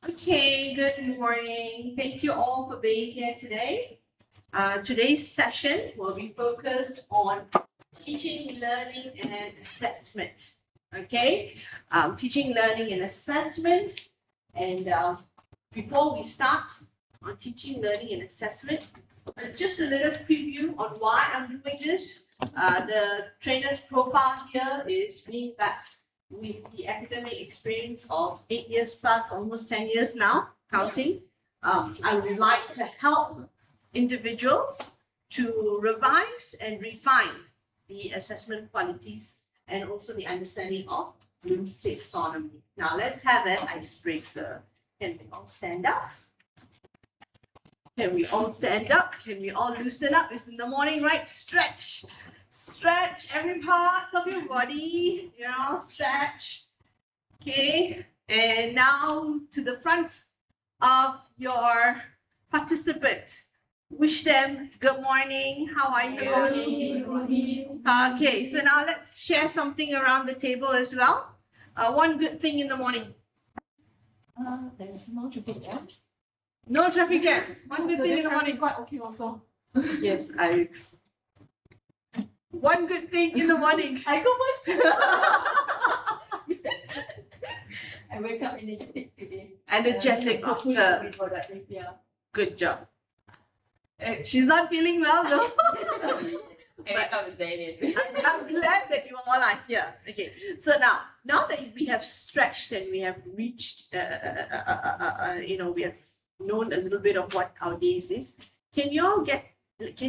Okay, good morning. Thank you all for being here today. Today's session will be focused on teaching, learning, and assessment. Okay, teaching, learning, and assessment. And before we start on teaching, learning, and assessment, just a little preview on why I'm doing this. The trainer's profile here is me that with the academic experience of 8 years plus, almost 10 years now, counting. I would like to help individuals to revise and refine the assessment qualities and also the understanding of Bloom's taxonomy. Now let's have an icebreaker. Can we all stand up? Can we all stand up? Can we all loosen up? It's in the morning, right? Stretch. Stretch every part of your body, stretch. Okay, and now to the front of your participant. Wish them good morning. How are you? Good morning. Okay, so now let's share something around the table as well. One good thing in the morning. There's no traffic jam. No traffic jam. One good thing in the morning. Quite okay also. Yes, Alex. One good thing in the morning. I go first. I wake up energetic today. Energetic, Hopefully awesome. I'll be productive, yeah. Good job. She's not feeling well though. I wake up with Daniel. I'm glad that you all are here. Okay, so now that we have stretched and we have reached, we have known a little bit of what our days is. Can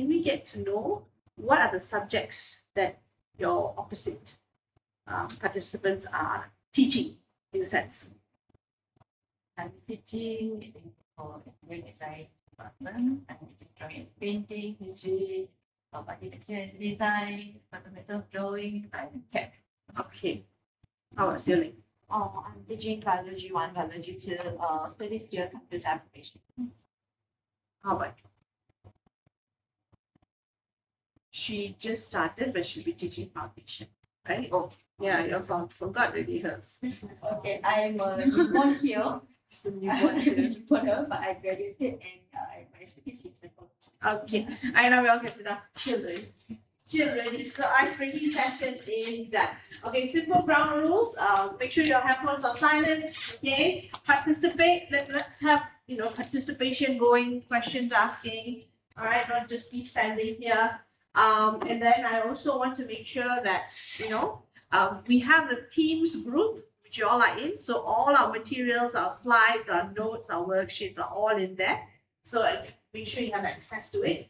we get to know what are the subjects that your opposite participants are teaching in a sense? I'm teaching for academic design department. I'm teaching drawing and painting, history, architecture and design, fundamental drawing, and CAP. Okay. How about Celine? I'm teaching biology 1, biology 2, studies year computer application. How about she just started, but she'll be teaching foundation, right? Oh, yeah, you forgot already hers. Okay, I'm a newborn here. She's a I'm newborn a here. newborn here, but I graduated and my expertise is psychology. Okay, I know we all can sit down. Chill ready. So icebreaking session is done. Okay, simple ground rules. Make sure your headphones are silent. Okay, participate. Let's have participation going, questions asking. All right, not just be standing here. And then I also want to make sure that we have the Teams group which you all are in. So all our materials, our slides, our notes, our worksheets are all in there. So make sure you have access to it.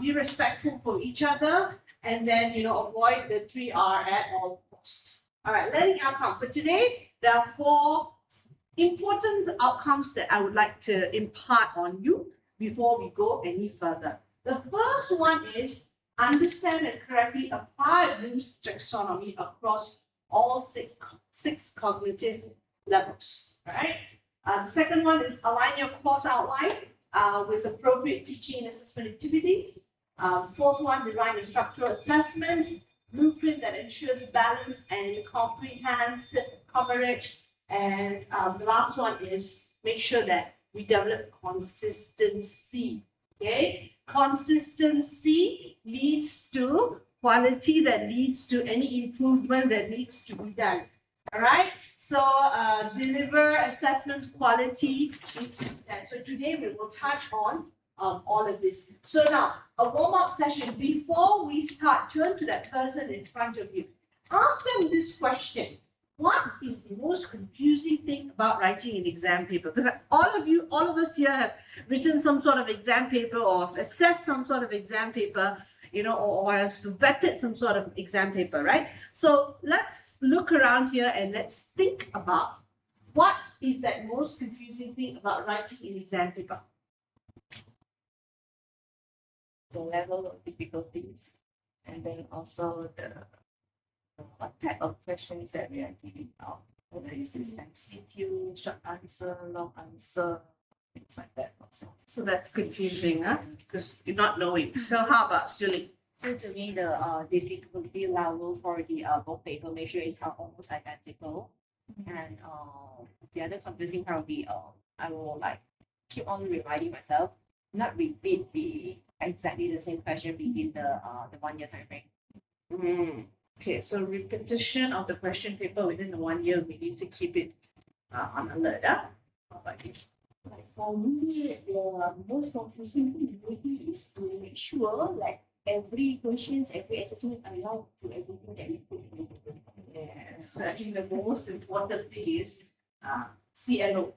Be respectful for each other, and then avoid the 3R at all costs. All right, learning outcome for today. There are 4 important outcomes that I would like to impart on you before we go any further. The first one is understand and correctly apply Bloom's taxonomy across all six cognitive levels. All right. The second one is align your course outline with appropriate teaching and assessment activities. Fourth one, design a structural assessment blueprint that ensures balance and comprehensive coverage. And the last one is make sure that we develop consistency. Okay, consistency leads to quality that leads to any improvement that needs to be done. All right, so deliver assessment quality needs to be done. So today we will touch on all of this. So now, a warm-up session. Before we start, turn to that person in front of you. Ask them this question. What is the most confusing thing about writing an exam paper? Because all of us here have written some sort of exam paper or have assessed some sort of exam paper, or have vetted some sort of exam paper, right? So let's look around here and let's think about what is that most confusing thing about writing an exam paper. The level of difficulties, and then also the what type of questions that we are giving out. Whether it's MCQ, short answer, long answer, things like that also. So that's confusing, huh? Because you're not knowing. So how about Julie? So to me, the difficulty level for the both paper measure is almost identical. And the other confusing part will be I will like keep on reminding myself, not repeat exactly the same question within the 1 year time frame. Okay, so repetition of the question paper within the 1 year, we need to keep it on alert. How about you? Like for me, the most confusing thing maybe is to make sure like every questions, every assessment align to everything that we put in the paper. Yes, I think the most important thing is CLO.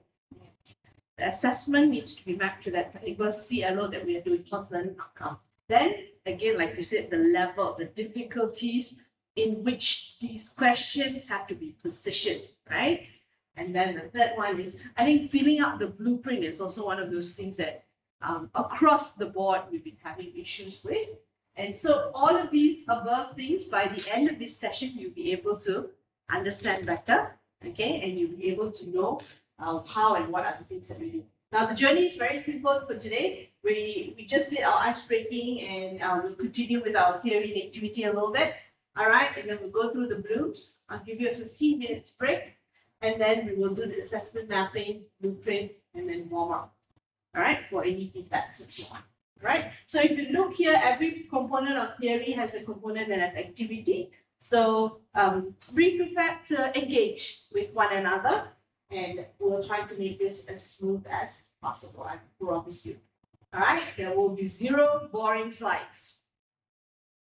The assessment needs to be mapped to that particular CLO that we are doing, course learning outcome. Then, again, like you said, the level, the difficulties in which these questions have to be positioned, right? And then the third one is, I think filling out the blueprint is also one of those things that across the board we've been having issues with. And so all of these above things, by the end of this session, you'll be able to understand better, okay? And you'll be able to know how and what are the things that we do. Now, the journey is very simple for today. We just did our ice breaking and we'll continue with our theory and activity a little bit. All right, and then we'll go through the blooms. I'll give you a 15 minutes break. And then we will do the assessment mapping, blueprint, and then warm up. All right, for any feedbacks and so on. All right, so if you look here, every component of theory has a component that has activity. So be prepared to engage with one another, and we'll try to make this as smooth as possible. I promise you. All right, there will be 0 boring slides.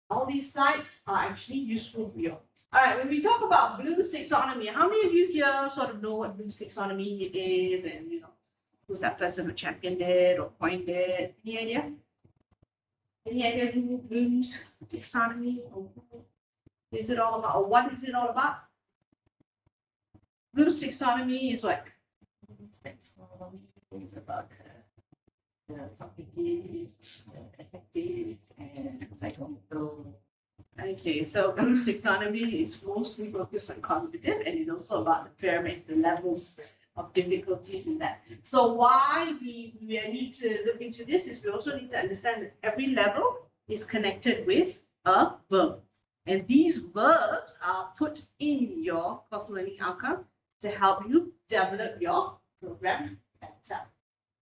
All these slides are actually useful for you. All right, when we talk about Bloom's taxonomy, how many of you here sort of know what Bloom's taxonomy is and, who's that person who championed it or coined it? Any idea? Any idea who Bloom's taxonomy or who is it all about or what is it all about? Bloom's taxonomy is what? Taxonomy is about the cognitive, affective, and psychomotor. Okay, so Bloom's taxonomy is mostly focused on cognitive and it's also about the pyramid, the levels of difficulties in that. So why we need to look into this is we also need to understand that every level is connected with a verb. And these verbs are put in your course learning outcome to help you develop your program better.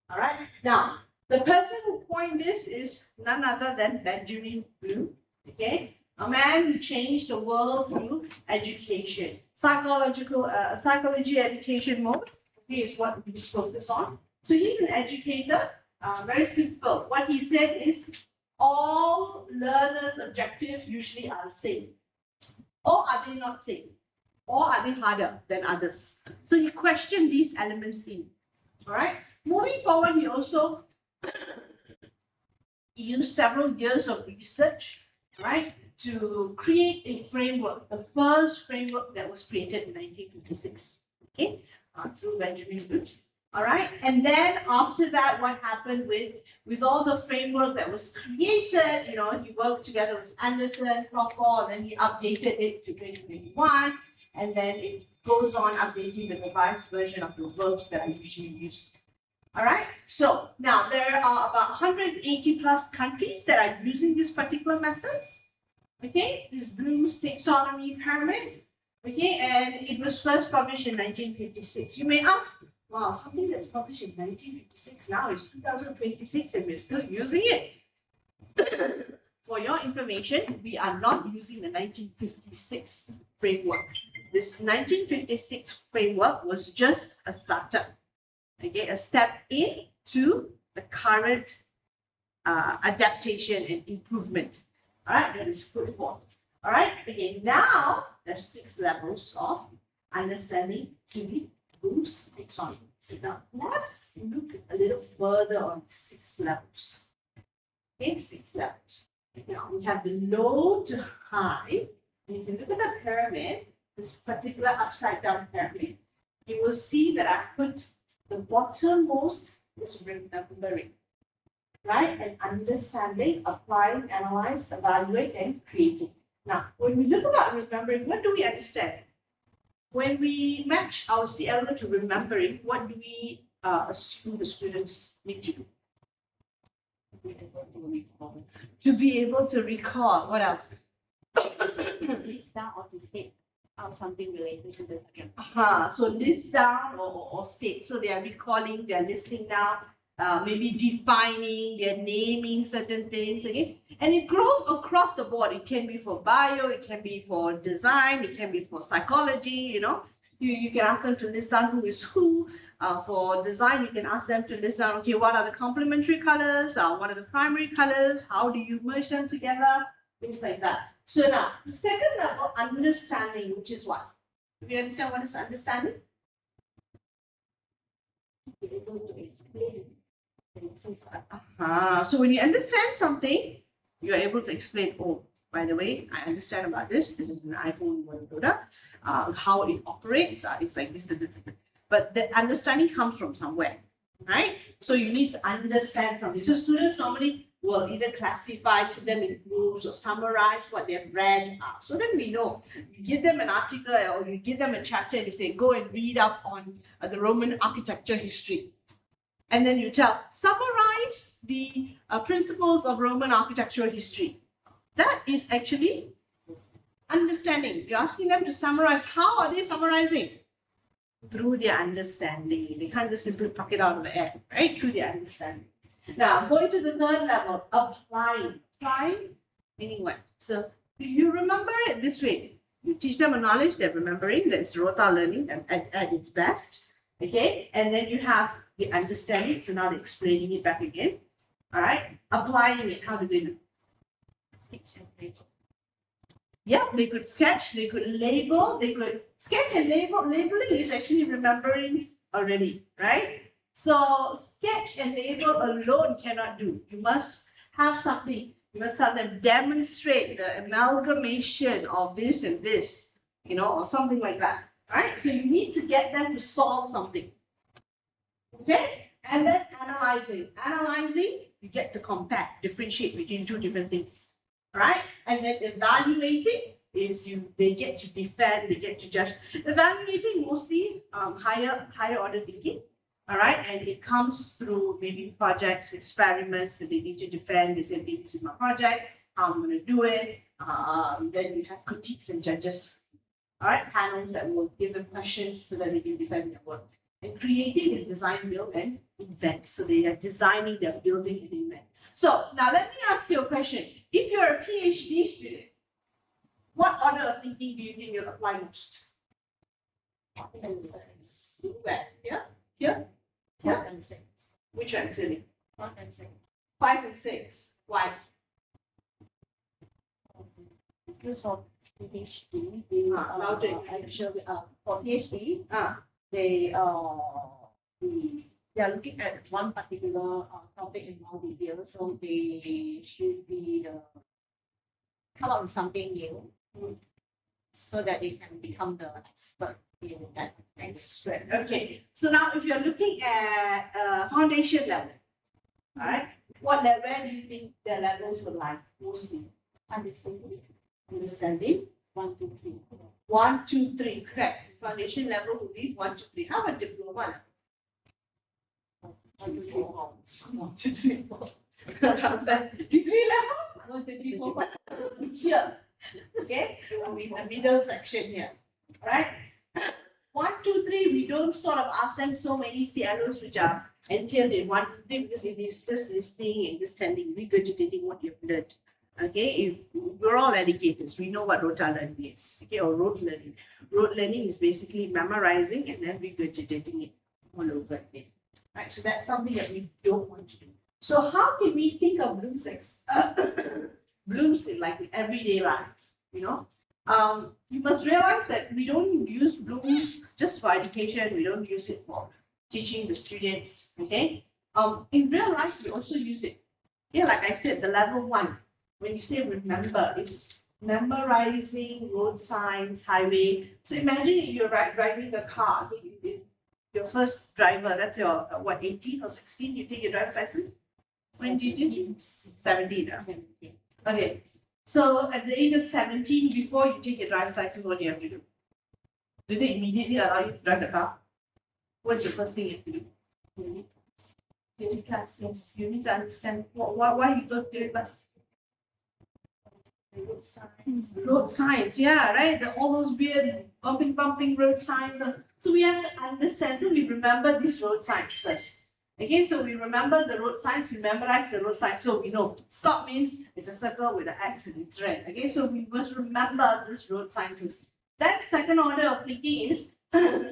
All right. Now, the person who coined this is none other than Benjamin Bloom. Okay. A man who changed the world through education. Psychology education mode is what we focus on. So he's an educator, very simple. What he said is all learners' objectives usually are the same. Or are they not same? Or are they harder than others? So he questioned these elements in. All right. Moving forward, he also used several years of research, right, to create a framework, the first framework that was created in 1956, okay, through Benjamin Bloom. All right, and then after that, what happened with all the framework that was created, he worked together with Anderson, Crawford, and then he updated it to 2021, and then it goes on updating the revised version of the verbs that are usually used. All right, so now there are about 180 plus countries that are using these particular methods. Okay, this Bloom's taxonomy pyramid. Okay, and it was first published in 1956. You may ask, wow, something that's published in 1956 now is 2026 and we're still using it. For your information, we are not using the 1956 framework. This 1956 framework was just a startup. Okay, a step into the current adaptation and improvement. All right, that is put forth. All right, okay, now there's 6 levels of understanding to the Bloom's taxonomy. Now, let's look a little further on 6 levels. Okay, 6 levels. Now, we have the low to high. And if you look at the pyramid, this particular upside down pyramid, you will see that I put the bottommost is remembering, right? And understanding, applying, analyze, evaluate, and creating. Now, when we look about remembering, what do we understand? When we match our CLO to remembering, what do we assume the students need to do? To be able to recall. What else? List down or to state Or something related to the subject. So list down or state. So they are recalling, they are listing down, maybe defining, they're naming certain things, okay? And it grows across the board. It can be for bio, it can be for design, it can be for psychology, you know. You can ask them to list down who is who. For design, you can ask them to list down, okay, what are the complementary colors? What are the primary colors? How do you merge them together? Things like that. So now, the second level, understanding, which is what? Do you understand what is understanding? Be able to explain things. So when you understand something, you are able to explain, oh, by the way, I understand about this. This is an iPhone one product. How it operates, it's like this. But the understanding comes from somewhere, right? So you need to understand something. So students normally will either classify, put them in groups, or summarize what they've read. So then we know. You give them an article or you give them a chapter and you say, go and read up on the Roman architecture history. And then you summarize the principles of Roman architectural history. That is actually understanding. You're asking them to summarize. How are they summarizing? Through their understanding. They can't just simply pluck it out of the air, right? Through their understanding. Now, going to the third level, applying. Applying, meaning what? So, you remember it this way. You teach them a knowledge, they're remembering. That's rota learning at its best. Okay? And then you have the understanding. So now they're explaining it back again. All right? Applying it. How do they do? Sketch and label. Yeah, they could sketch, they could label, they could sketch and label. Labeling is actually remembering already, right? So sketch and label alone cannot do. You must have something. You must have them demonstrate the amalgamation of this and this, you know, or something like that, right? So you need to get them to solve something. Okay? And then analyzing. Analyzing, you get to compare, differentiate between two different things. Right? And then evaluating is they get to defend, they get to judge. Evaluating mostly higher order thinking. All right, and it comes through maybe projects, experiments that they need to defend. They say, okay, this is my project, how I'm going to do it. Then you have critiques and judges. All right, panels that will give them questions so that they can defend their work. And creating is design, build, and invent. So they are designing, they're building, and invent. So now let me ask you a question. If you're a PhD student, what order of thinking do you think you'll apply most? Where? Yeah? Here? Fourth and sixth. Which one, Silly? Fourth and sixth. 5 and 6. Why? Because for PhD, they louder. actually for PhD, Ah, they are looking at one particular topic in more detail, so they should be come up with something new, so that they can become the expert in that. expert. Okay. So now if you're looking at foundation level, all right, where do you think the levels would lie mostly? Understanding. Understanding. 1, 2, 3. 1, 2, 3. Correct. Foundation level would be 1, 2, 3. How about diploma level? 1, 2, 3, 4. 1, 2, 3, 4. Degree level? 1, 2, 3, 4. Here. Okay? In the middle section here. Alright? 1, 2, 3, we don't sort of ask them so many CLOs which are entailed in 1, 2, 3 because it is just listening and just telling, regurgitating what you've learned. Okay, if we're all educators, we know what rote learning is. Okay, or rote learning. Rote learning is basically memorizing and then regurgitating it all over again. Right, so that's something that we don't want to do. So how can we think of Bloom's in like everyday life? You know, you must realize that we don't use Bloom's just for education. We don't use it for teaching the students. Okay, in real life we also use it. Yeah, like I said, the level 1. When you say remember, it's memorizing road signs, highway. So imagine if you're driving a car, your first driver, that's your, 18 or 16, you take your driver's license? When did you take it? 17. 17. Okay. So at the age of 17, before you take your driver's license, what do you have to do? Do they immediately allow you to drive the car? What's the first thing you have to do? Theory class, yes. You need to understand why you go to theory class. The road signs. Road signs, yeah, right? All those weird bumping road signs. So we have to understand. So we remember these road signs first. Okay, so we remember the road signs, we memorize the road signs, so we know stop means it's a circle with an X and it's red. Okay, so we must remember this road sign first. That second order of thinking is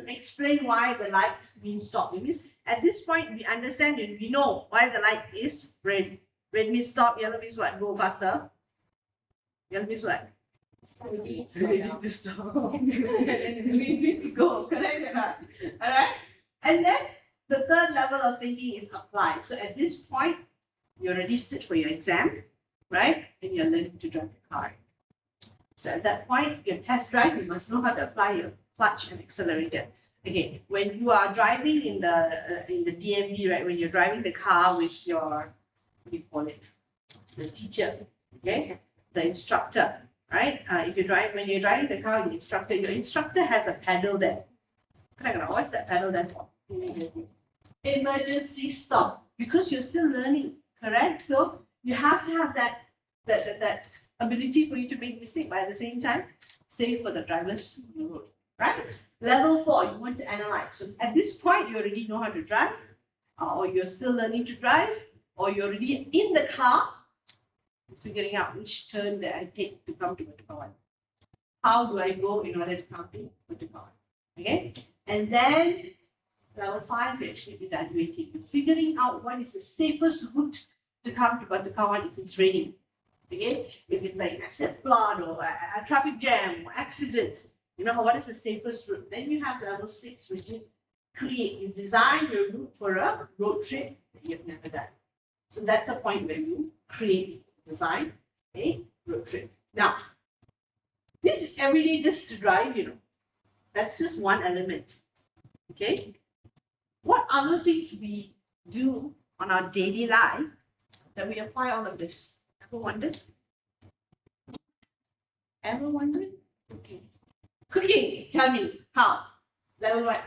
explain why the light means stop. It means at this point we understand and we know why the light is red. Red means stop, yellow means what? Go faster. Yellow means what? Ready To stop. Green means go, correct or not? Alright? And then the third level of thinking is apply. So at this point, you already sit for your exam, right? And you're learning to drive the car. So at that point, your test drive, you must know how to apply your clutch and accelerator. Okay, when you are driving in the DMV, right? When you're driving the car with your, what do you call it? The teacher, okay? The instructor, right? When you're driving the car, your instructor has a pedal there. What's that pedal there for? Emergency stop, because you're still learning, correct? So you have to have that ability for you to make mistake, but at the same time, safe for the drivers on the road, right? Level 4, you want to analyze. So at this point, you already know how to drive, or you're still learning to drive, or you're already in the car, figuring out which turn that I take to come to Batukawan. How do I go in order to come to Batukawan? Okay, and then level 5, you're actually evaluating, you're figuring out what is the safest route to come to Batukawan if it's raining. Okay, if it's like massive flood or a traffic jam or accident, what is the safest route? Then you have level 6, which is you design your route for a road trip that you've never done. So that's a point where you design a road trip. Now, this is everyday just to drive, That's just one element. Okay? What other things we do on our daily life that we apply all of this? Ever wondered? Ever wondered? Okay. Cooking, tell me, how? Level what?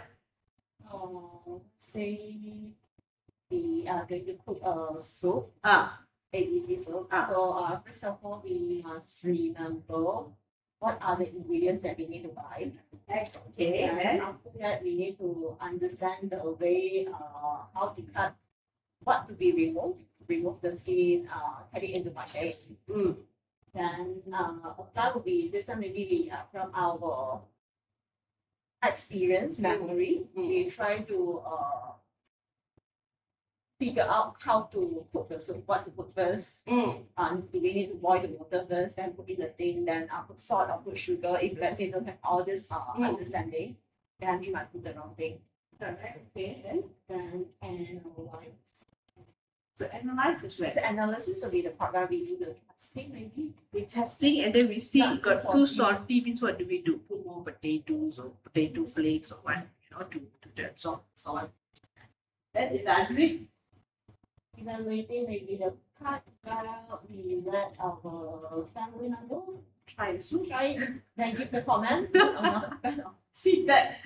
Say we are going to cook a soup, ABC soup. So first of all, we must remember what are the ingredients that we need to buy. Okay, And then after that, we need to understand the way how to cut, what to be removed, remove the skin, cut it into mache. Then that would be this one maybe we from our experience, memory. We try to figure out how to cook the soup, what to put first. Do we need to boil the water first, then put in the thing, then put salt or put sugar? If let's say don't have all this understanding, then we might put the wrong thing. correct. Okay, Then analyze. so analyze is where So analysis will be the part where we do the testing maybe. we testing and then we see Yeah, got too too salty. salty means what do we do? Put more potatoes or potato flakes or what, to absorb salt. Then evaluate. Evaluating maybe the cut out, we let our family member Try the soup. try it, then give the comment. Good or not bad or Feedback,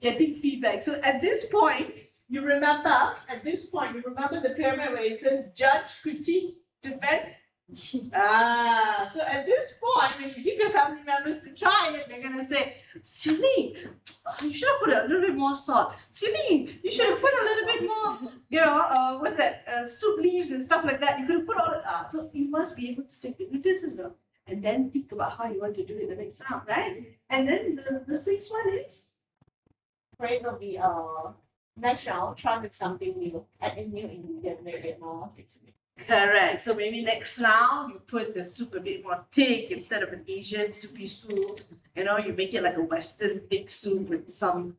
getting feedback. So at this point, you remember the pyramid where it says judge, critique, defend. So at this point, when you give your family members to try it, they're gonna say, Celine, you should have put a little bit more salt. Celine, you should have put a little bit more, what's that? Soup leaves and stuff like that. You could have put all it. So you must be able to take the criticism and then think about how you want to do it the next round, right? And then the sixth one is Pray will be next round, try with something new, add in new ingredient, make it more specific. correct. So maybe next round you put the soup a bit more thick instead of an Asian soupy soup. You make it like a Western thick soup with some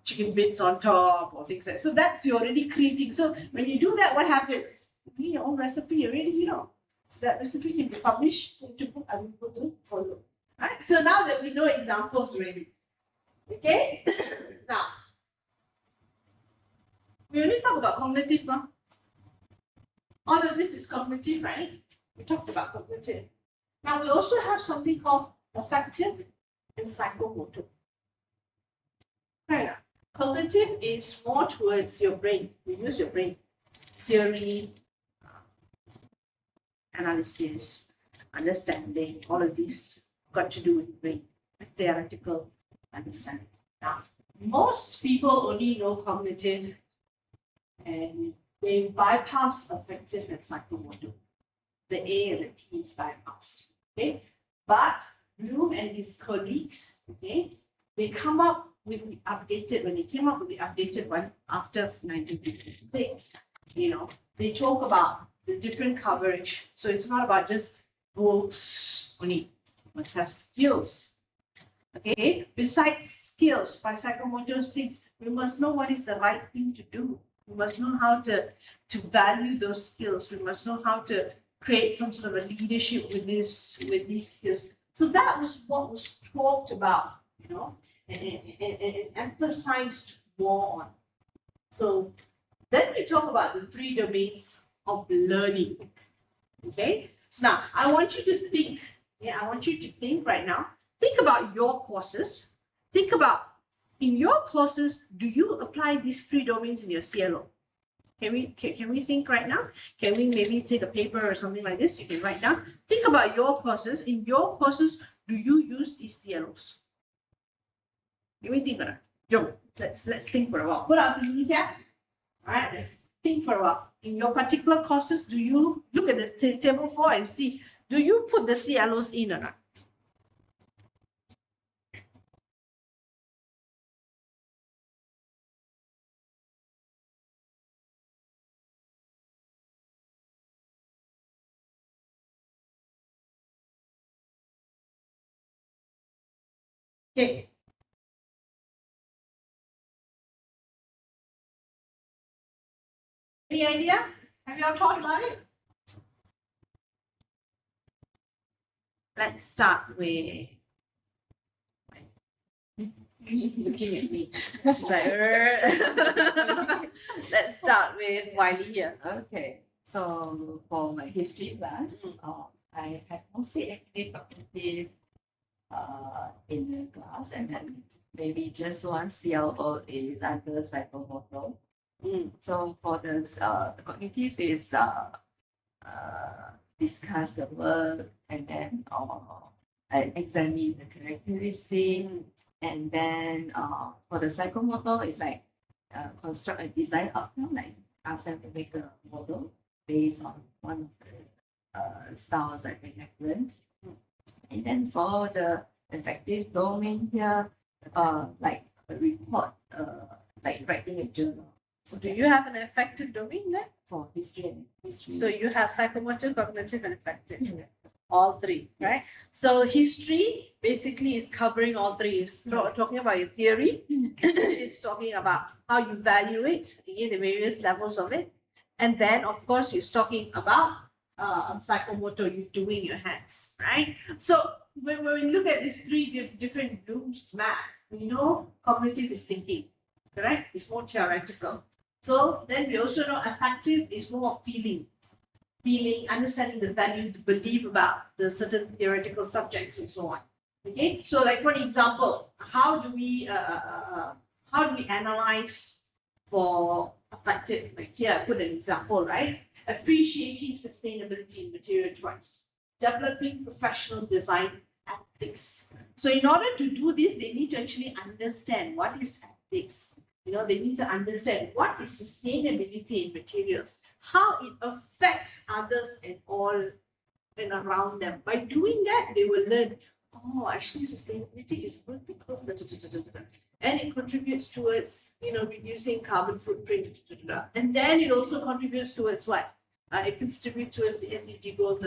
chicken bits on top or things like that. So that's you're already creating. So when you do that, what happens? You need your own recipe already, So that recipe can be published into book and people to follow. Right? So now that we know examples already. Okay? Now, we only talk about cognitive, huh? All of this is cognitive, right? We talked about cognitive. Now we also have something called affective and psychomotor. Right. Cognitive is more towards your brain. You use your brain. Theory, analysis, understanding, all of these got to do with brain, theoretical understanding. Now, most people only know cognitive and they bypass affective and psychomotor. The A and the P is bypassed. Okay, but Bloom and his colleagues, okay, they come up with the updated, when they came up with the updated one after 1956, they talk about the different coverage. So it's not about just books only, you must have skills. Okay, besides skills, by psychomotor things, we must know what is the right thing to do. We must know how to value those skills. We must know how to create some sort of a leadership with these skills. So that was what was talked about, and emphasized more on. So then we talk about the 3 domains of learning. Okay, so now I want you to think. I want you to think right now. Think about your courses. Think about in your courses, do you apply these 3 domains in your CLO? Can we think right now? Can we maybe take a paper or something like this? You can write down. Think about your courses. In your courses, do you use these CLOs? Can we think about it? Joe, let's think for a while. Put out the kneecap. All right, let's think for a while. In your particular courses, do you look at the table 4 and see, do you put the CLOs in or not? Okay. Any idea? Have you all thought about it? Let's start with. She's looking at me. She's like, let's start with Wiley here. Okay, so for my history class, I have mostly active cognitive in the class, and then maybe just one CLO is under psychomotor. So for the cognitive is discuss the work, and then I examine the characteristic, and then for the psychomotor it's like construct a design outcome, like ask them to make a model based on one of the styles that they have learned. And then for the effective domain here, like a report, like writing a journal. So do you have an affective domain there? For history and history. So you have psychomotor, cognitive, and affective. Yeah. All 3, right? Yes. So history basically is covering all 3. It's talking about your theory. It's talking about how you evaluate the various levels of it. And then, of course, it's talking about psychomotor, you doing your hands, right? So when we look at these 3 different Bloom's map, we know cognitive is thinking, correct? It's more theoretical. So then we also know affective is more of feeling, understanding the value, the belief about the certain theoretical subjects and so on. Okay, so like for example, how do we analyze for affective? Like here, I put an example, right? Appreciating sustainability in material choice, developing professional design ethics. So in order to do this, they need to actually understand what is ethics. They need to understand what is sustainability in materials, how it affects others and all and around them. By doing that, they will learn, actually sustainability is good because and it contributes towards, reducing carbon footprint. And then it also contributes towards what? It contributes towards the SDG goals.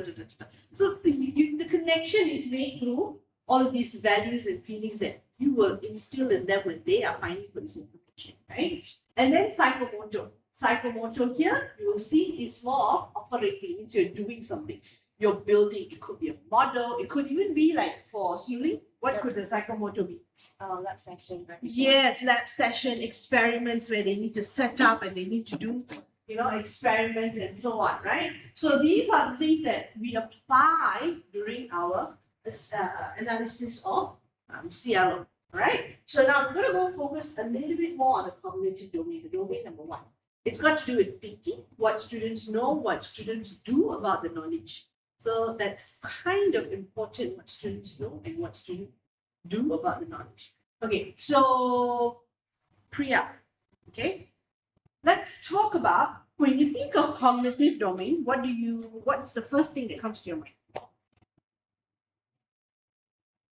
So the connection is made through all of these values and feelings that you will instill in them when they are finding for this information, right? And then psychomotor. Psychomotor here, you will see is more of operating, means you're doing something. You're building, it could be a model, it could even be like for swimming. What could the psychomotor be? Lab session, right? Yes, lab session, experiments where they need to set up and they need to do, experiments and so on, right? So these are the things that we apply during our analysis of CLO, right? So now we're going to go focus a little bit more on the cognitive domain, the domain number 1. It's got to do with thinking, what students know, what students do about the knowledge. So that's kind of important what students know and what students do about the knowledge. Okay, so Priya, okay, let's talk about when you think of cognitive domain, what's the first thing that comes to your mind?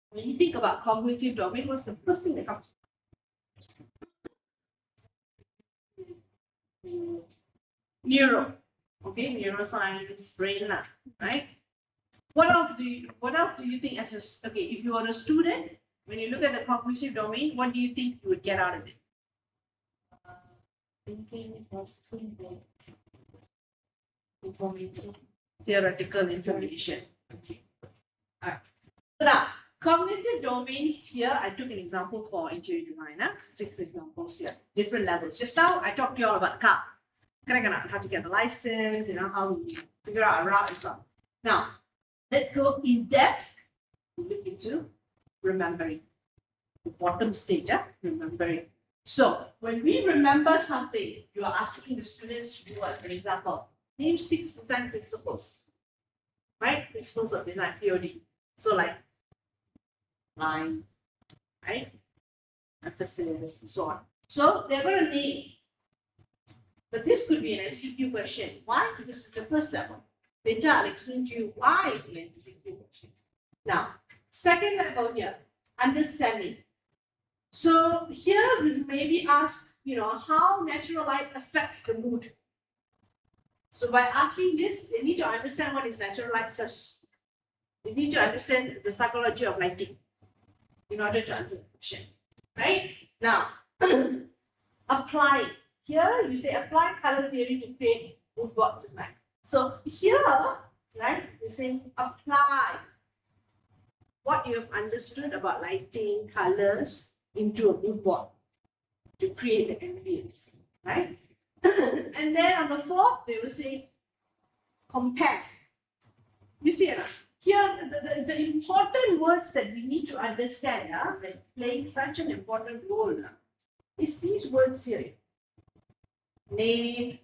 When you think about cognitive domain, what's the first thing that comes? Neuro, okay, neuroscience, brain lab, right? What else do you think okay, if you are a student, when you look at the cognitive domain, what do you think you would get out of it? Thinking, processing the information. Theoretical information. Okay. All right. So now, cognitive domains here, I took an example for interior design, 6 examples here, different levels. Just now, I talked to you all about car. How to get the license, how we figure out a route and stuff. Now, let's go in depth, look into remembering. The bottom stage, remembering. So, when we remember something, you are asking the students to do what? For example, name 6 design principles. Right? Principles of design, POD. So, like line, right? Emphasis, and so on. So, they're going to name. But this could be an MCQ question. Why? Because it's the first level. Later, I'll explain to you why it's an MCQ question. Now, second level here, understanding. So here we maybe ask, how natural light affects the mood. So by asking this, they need to understand what is natural light first. They need to understand the psychology of lighting in order to answer the question. Right? Now, apply. Here you say apply color theory to create mood boards in light. So here, right, you're saying apply what you have understood about lighting, colors into a mood board to create the ambience, right? And then on the fourth, they will say compare. You see, here the important words that we need to understand that playing such an important role is these words here. Name,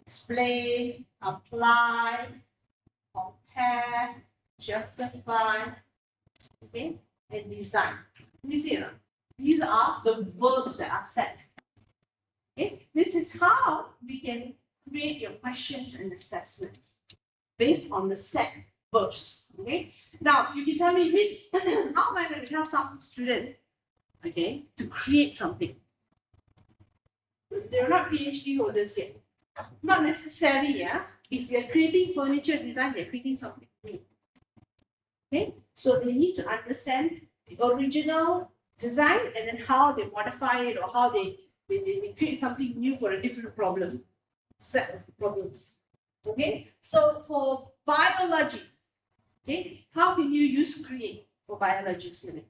explain, apply, compare, justify, okay, and design. You see, these are the verbs that are set. Okay, this is how we can create your questions and assessments based on the set verbs. Okay, now you can tell me, Miss, how am I going to tell some student, okay, to create something? They're not PhD holders yet. Not necessary, yeah. If you're creating furniture design, they're creating something new. Okay, so they need to understand the original design and then how they modify it or how they create something new for a different problem, set of problems. Okay, so for biology, okay, how can you use create for biology student?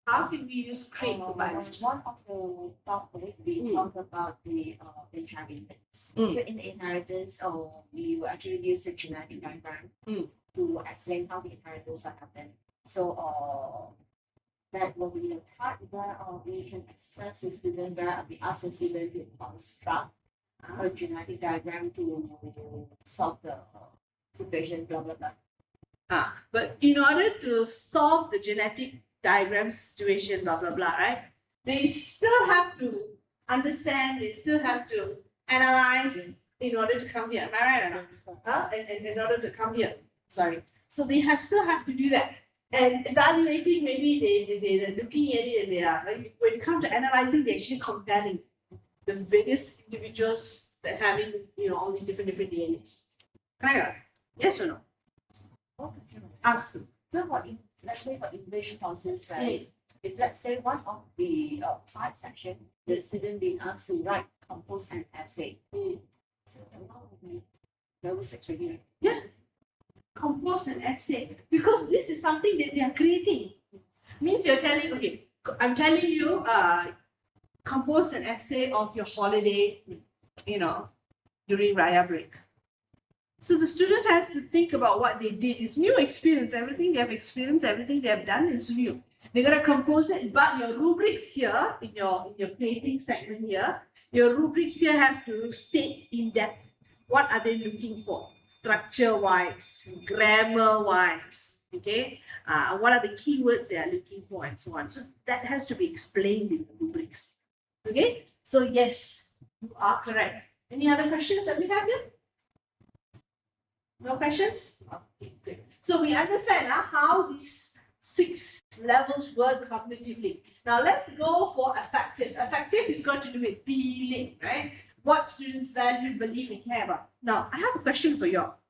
How can we use create for biology? One of the topics we talked about the inheritance. So in the inheritance, we will actually use the genetic diagram to explain how the inheritance will happen. So that will be the part where we can assess the student, where we ask the student to construct a genetic diagram to solve the situation, blah blah blah. But in order to solve the genetic diagram situation, blah blah blah, right? They still have to understand, they still have to analyze in order to come here. Am I right or not? In order to come here. Sorry. So they still have to do that. And evaluating, maybe they're looking at it and they are, when it comes to analyzing, they're actually comparing the various individuals that having, all these different DNAs. Correct? Yes or no? Ask them. So let's say for English courses, right? If let's say one of the part section, the student being asked to write, compose an essay. Level 6 already. Yeah. Compose an essay. Because this is something that they are creating. Means you're telling, okay, I'm telling you, compose an essay of your holiday, during Raya break. So the student has to think about what they did. It's new experience. Everything they have experienced, everything they have done, it's new. They're gonna compose it, but your rubrics here, in your creating segment here, your rubrics here have to state in depth what are they looking for. structure-wise, grammar-wise, okay? What are the keywords they are looking for and so on. So that has to be explained in the rubrics, okay? So yes, you are correct. Any other questions that we have here? No questions? Okay, good. So we understand how these 6 levels work cognitively. Now let's go for affective. Affective is going to do with feeling, right? What students value, believe, and care about. Now, I have a question for you all.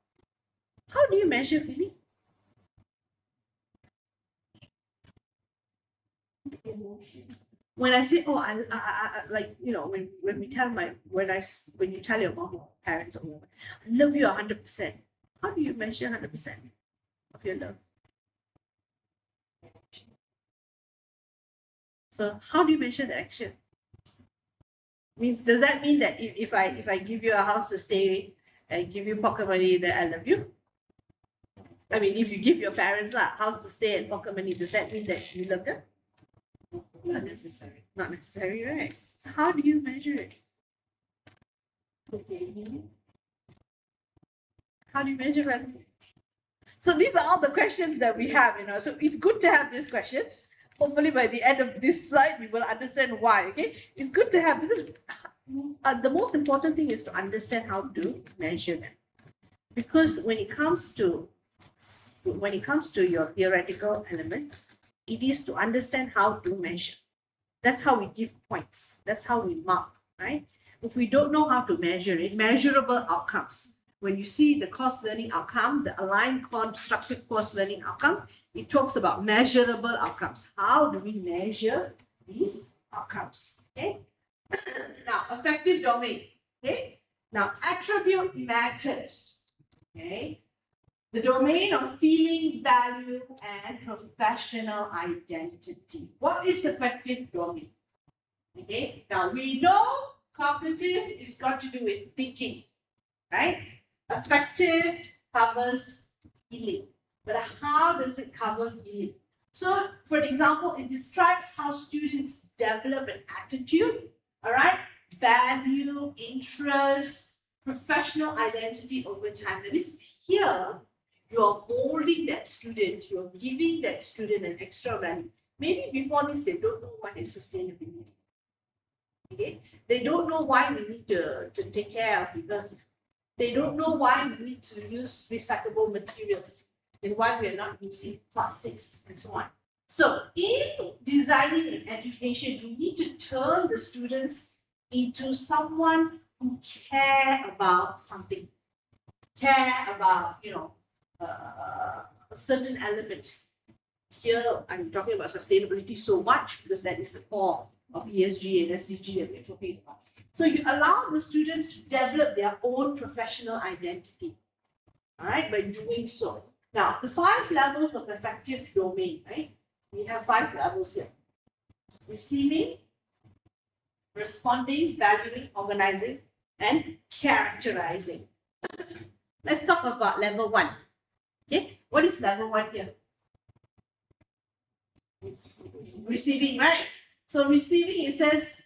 How do you measure feeling? When I say, oh, I like, you know, when we tell when you tell your mom or parents or whoever, I love you 100%. How do you measure 100% of your love? So how do you measure the action? Means, does that mean that if I give you a house to stay and give you pocket money, that I love you? I mean, if you give your parents a house to stay and pocket money, does that mean that you love them? Not necessary. Not necessary, right? So how do you measure it? Okay. How do you measure it? So these are all the questions that we have, you know. So it's good to have these questions. Hopefully by the end of this slide, we will understand why, okay? It's good to have, because the most important thing is to understand how to measure them. Because when it comes to your theoretical elements, it is to understand how to measure. That's how we give points. That's how we mark, right? If we don't know how to measure it, measurable outcomes. When you see the course learning outcome, the aligned constructive course learning outcome, it talks about measurable outcomes. How do we measure these outcomes? Okay. Now, affective domain. Okay. Now, attribute matters. Okay. The domain of feeling, value, and professional identity. What is affective domain? Okay. Now, we know cognitive is got to do with thinking, right? Affective covers feeling. But how does it cover feeling? So, for example, it describes how students develop an attitude, all right, value, interest, professional identity over time. That is, here you're molding that student, you're giving that student an extra value. Maybe before this, they don't know what is sustainability. Okay? They don't know why we need to take care of the earth. They don't know why we need to use recyclable materials and why we are not using plastics and so on. So in designing an education, we need to turn the students into someone who care about something, care about, you know, a certain element. Here, I'm talking about sustainability so much because that is the core of ESG and SDG that we're talking about. So you allow the students to develop their own professional identity, all right, by doing so. Now, the 5 levels of affective domain, right? We have 5 levels here. Receiving, responding, valuing, organizing, and characterizing. Let's talk about level 1. Okay, what is level 1 here? Receiving, right? So receiving, it says,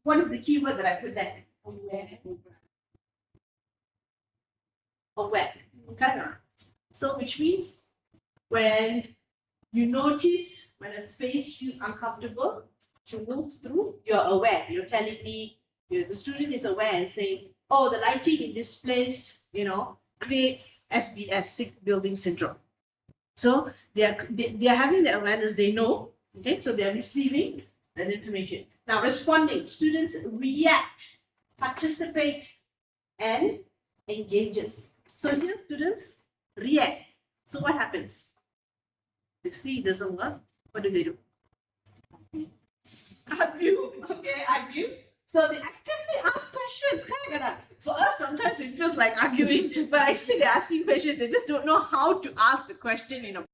what is the keyword that I put there? Aware. Okay. So which means when you notice when a space feels uncomfortable to move through, you're aware. You're telling me, the student is aware and saying, oh, the lighting in this place, you know, creates SBS, sick building syndrome. So they are having the awareness, they know, okay, so they're receiving that information. Now responding, students react, participate, and engages. So here students react. So what happens? If C doesn't work, what do? Argue, okay, argue. So they actively ask questions. For us, sometimes it feels like arguing, but actually they're asking questions. They just don't know how to ask the question in a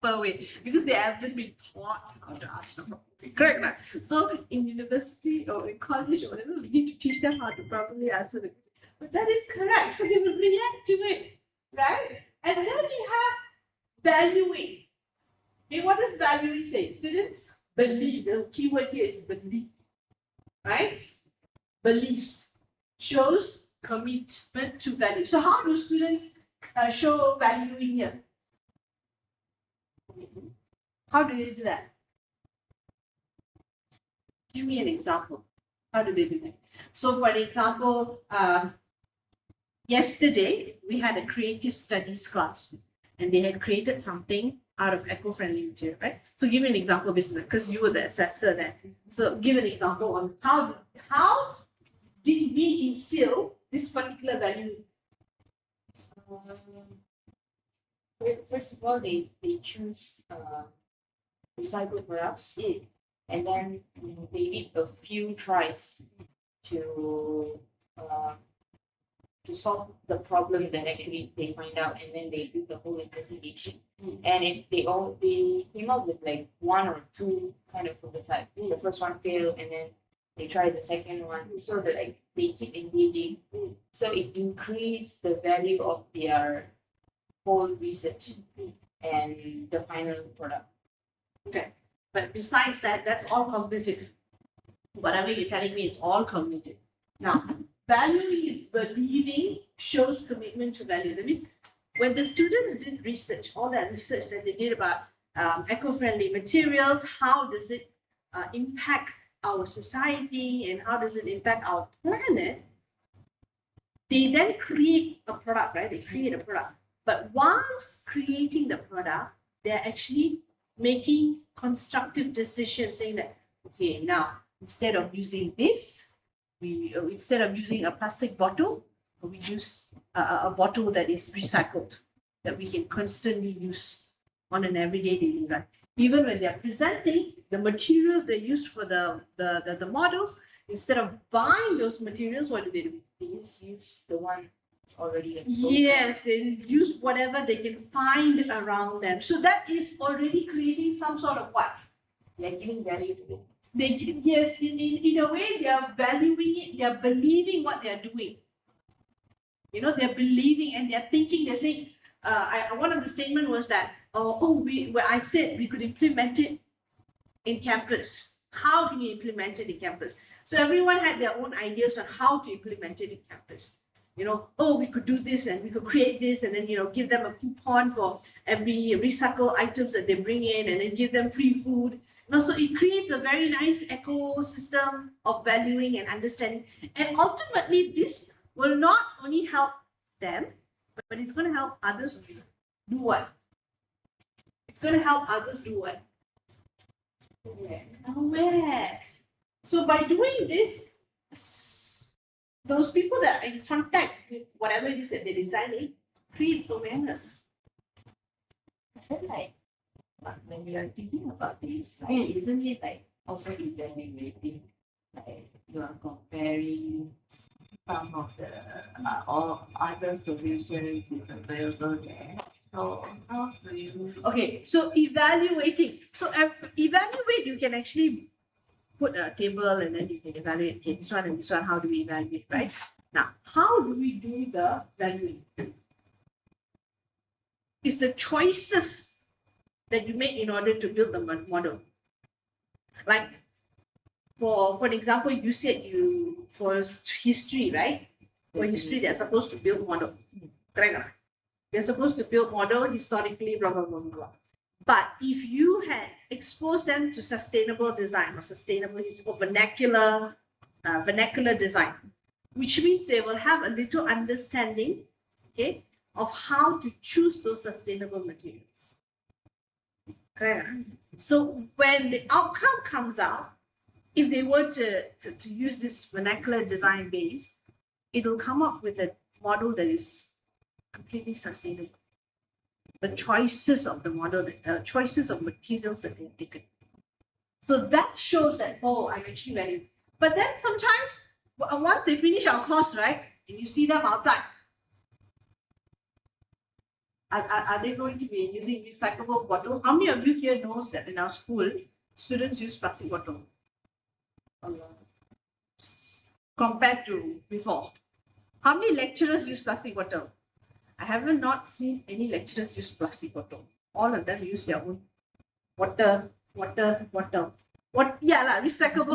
proper way because they haven't been taught how to ask the proper way. Correct, right? So in university or in college or whatever, we need to teach them how to properly answer the question. But that is correct. So they will react to it, right? And then you have valuing. Okay, what does valuing say? Students believe. The keyword here is belief, right? Beliefs shows commitment to value. So how do students show value in here? How do they do that? Give me an example. How do they do that? So, for example, yesterday we had a creative studies class, and they had created something out of eco-friendly material, right? So, give me an example, because you were the assessor then. So, give an example on how did we instill this particular value? First of all, they choose recycled products, and then they did a few tries to solve the problem that actually they find out, and then they do the whole investigation. And they came up with like one or two kind of prototype. The first one failed, and then they tried the second one, so that like they keep engaging. So it increased the value of their whole research and the final product. But besides that, that's all cognitive. Whatever you're telling me, it's all cognitive. Now, valuing is believing, shows commitment to value. That means when the students did research, all that research that they did about eco-friendly materials, how does it impact our society and how does it impact our planet, they then create a product, right? They create a product. But whilst creating the product, they're actually making constructive decisions saying that, okay, now instead of using this, instead of using a plastic bottle, we use a bottle that is recycled, that we can constantly use on an everyday daily life. Even when they're presenting the materials they use for the models, instead of buying those materials, what do? They just use the one already. Yes, they use whatever they can find around them. So that is already creating some sort of what? They're giving value to it. Yes, in a way, they are valuing it, they are believing what they are doing. They're believing and they're thinking, they're saying, one of the statement was that, I said we could implement it in campus. How can you implement it in campus? So everyone had their own ideas on how to implement it in campus. We could do this and we could create this and then, give them a coupon for every recycle items that they bring in and then give them free food. So it creates a very nice ecosystem of valuing and understanding. And ultimately, this will not only help them, but it's going to help others do what? It's going to help others do what? Aware. So by doing this, those people that are in contact with whatever it is that they're designing creates awareness. I feel like when you are thinking about this, like, isn't it like also evaluating? Like you are comparing some of the all other solutions is available there. So how do you? Okay, so evaluating. So evaluate, you can actually put a table and then you can evaluate, okay, this one and this one, how do we evaluate, right? Now, how do we do the valuing? It's the choices that you make in order to build the model. Like, for example, you said for history, right? For history, they're supposed to build model. Correct? They're supposed to build model historically, blah, blah, blah, blah. But if you had exposed them to sustainable design or vernacular design, which means they will have a little understanding, okay, of how to choose those sustainable materials. Correct? So when the outcome comes out, if they were to use this vernacular design base, it will come up with a model that is completely sustainable. The choices of the model, choices of materials that they've taken. So that shows that, I'm actually valuing. But then sometimes, once they finish our course, right, and you see them outside, are they going to be using recyclable bottle? How many of you here knows that in our school, students use plastic bottle? Compared to before. How many lecturers use plastic bottle? I haven't not seen any lecturers use plastic bottle. All of them use their own water. Recyclable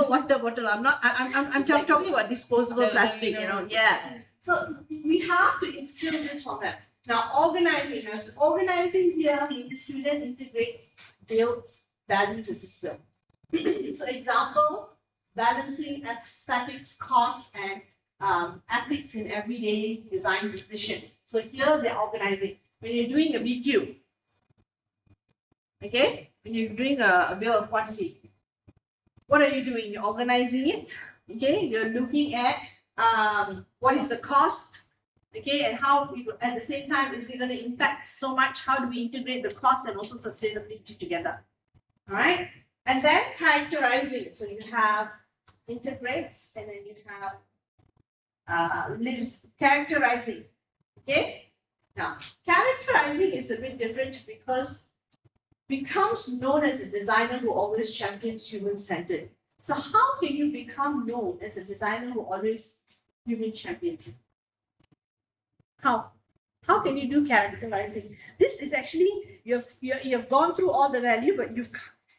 water bottle. I'm talking about disposable plastic, Yeah. So we have to instill this on them. Now, organizing. As organizing here means the student integrates, builds, values a system. So, example, balancing aesthetics, cost, and ethics in everyday design decision. So here they're organizing. When you're doing a BQ, okay, when you're doing a bill of quantity, what are you doing? You're organizing it. Okay, you're looking at what is the cost. Okay, and how at the same time is it going to impact so much? How do we integrate the cost and also sustainability together? All right, and then characterizing. So you have integrates, and then you have lives characterizing. Okay, now characterizing is a bit different because becomes known as a designer who always champions human-centered. So how can you become known as a designer who always human champions? How? How can you do characterizing? This is actually you've gone through all the value, but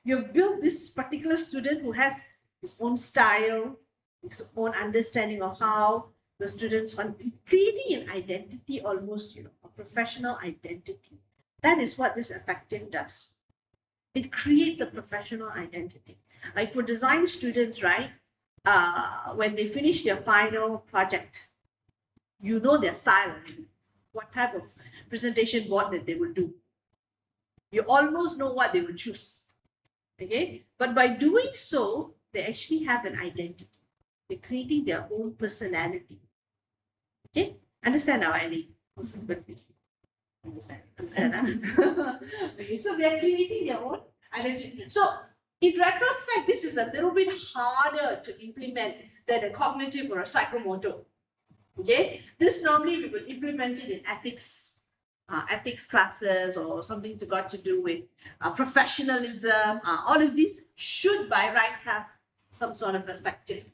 you've built this particular student who has his own style, his own understanding of how the students want, creating an identity, almost a professional identity. That is what this effective does. It creates a professional identity. Like for design students, right? When they finish their final project, you know their style, what type of presentation board that they will do. You almost know what they will choose. Okay? But by doing so, they actually have an identity. They're creating their own personality. Okay? Understand now, Annie? Understand. Okay, so they're creating their own identity. So in retrospect, this is a little bit harder to implement than a cognitive or a psychomotor. Okay, this normally we will implement it in ethics classes or something got to do with professionalism. All of these should by right have some sort of effective.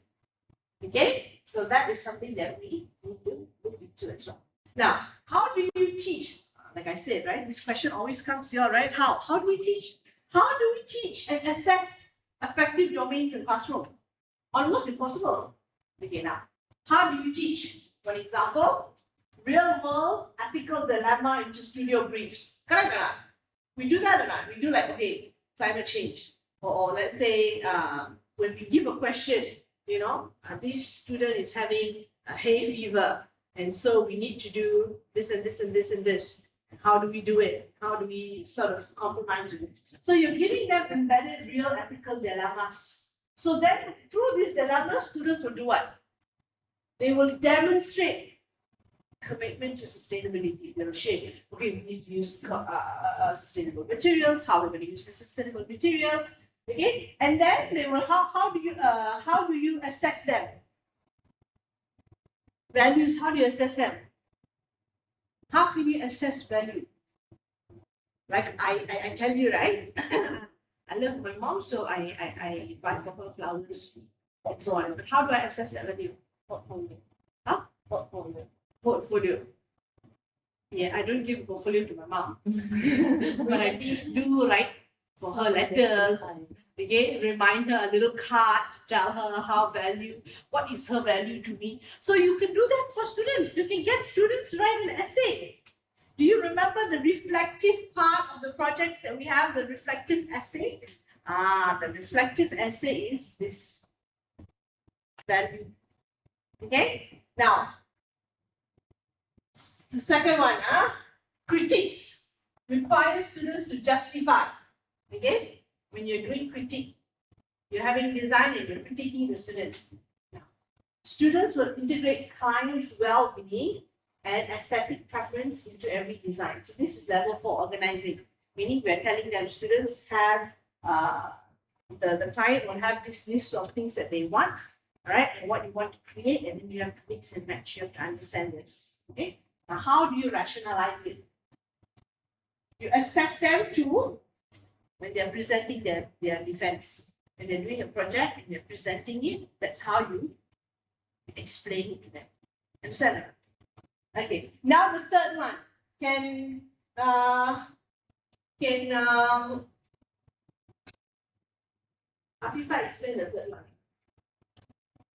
Okay, so that is something that we need to look into as well. Now, how do you teach? Like I said, right? This question always comes here, right? How do we teach? How do we teach and assess effective domains in classroom? Almost impossible. Okay, now, how do you teach? For example, real world ethical dilemma into studio briefs. Correct or not? We do that or not? We do like, okay, climate change. Or let's say when we give a question, this student is having a hay fever. And so we need to do this and this and this and this. How do we do it? How do we sort of compromise with it? So you're giving them embedded real ethical dilemmas. So then through these dilemmas, students will do what? They will demonstrate commitment to sustainability. They will share, okay, we need to use sustainable materials, how we're going to use the sustainable materials. Okay, and then they will how do you assess them? Values, how do you assess them? How can you assess value? Like I tell you, right? I love my mom, so I buy for her flowers and so on. But how do I assess that value? Portfolio. Huh? Portfolio. Portfolio. Yeah, I don't give portfolio to my mom. But I do write for her letters. Okay, remind her a little card, tell her what is her value to me. So you can do that for students. You can get students to write an essay. Do you remember the reflective part of the projects that we have, the reflective essay? The reflective essay is this value. Okay, now, the second one, critiques require students to justify. Okay, when you're doing critique, you're having design and you're critiquing the students. Now, students will integrate clients' well-being and aesthetic preference into every design. So this is level 4 organizing, meaning we're telling them students have the client will have this list of things that they want, right? And what you want to create, and then you have to mix and match. You have to understand this. Okay. Now, how do you rationalize it? You assess them too when they're presenting their defense. When they're doing a project and they're presenting it, that's how you explain it to them. Understand? Okay. Now the third one. Can Afifa explain the third one?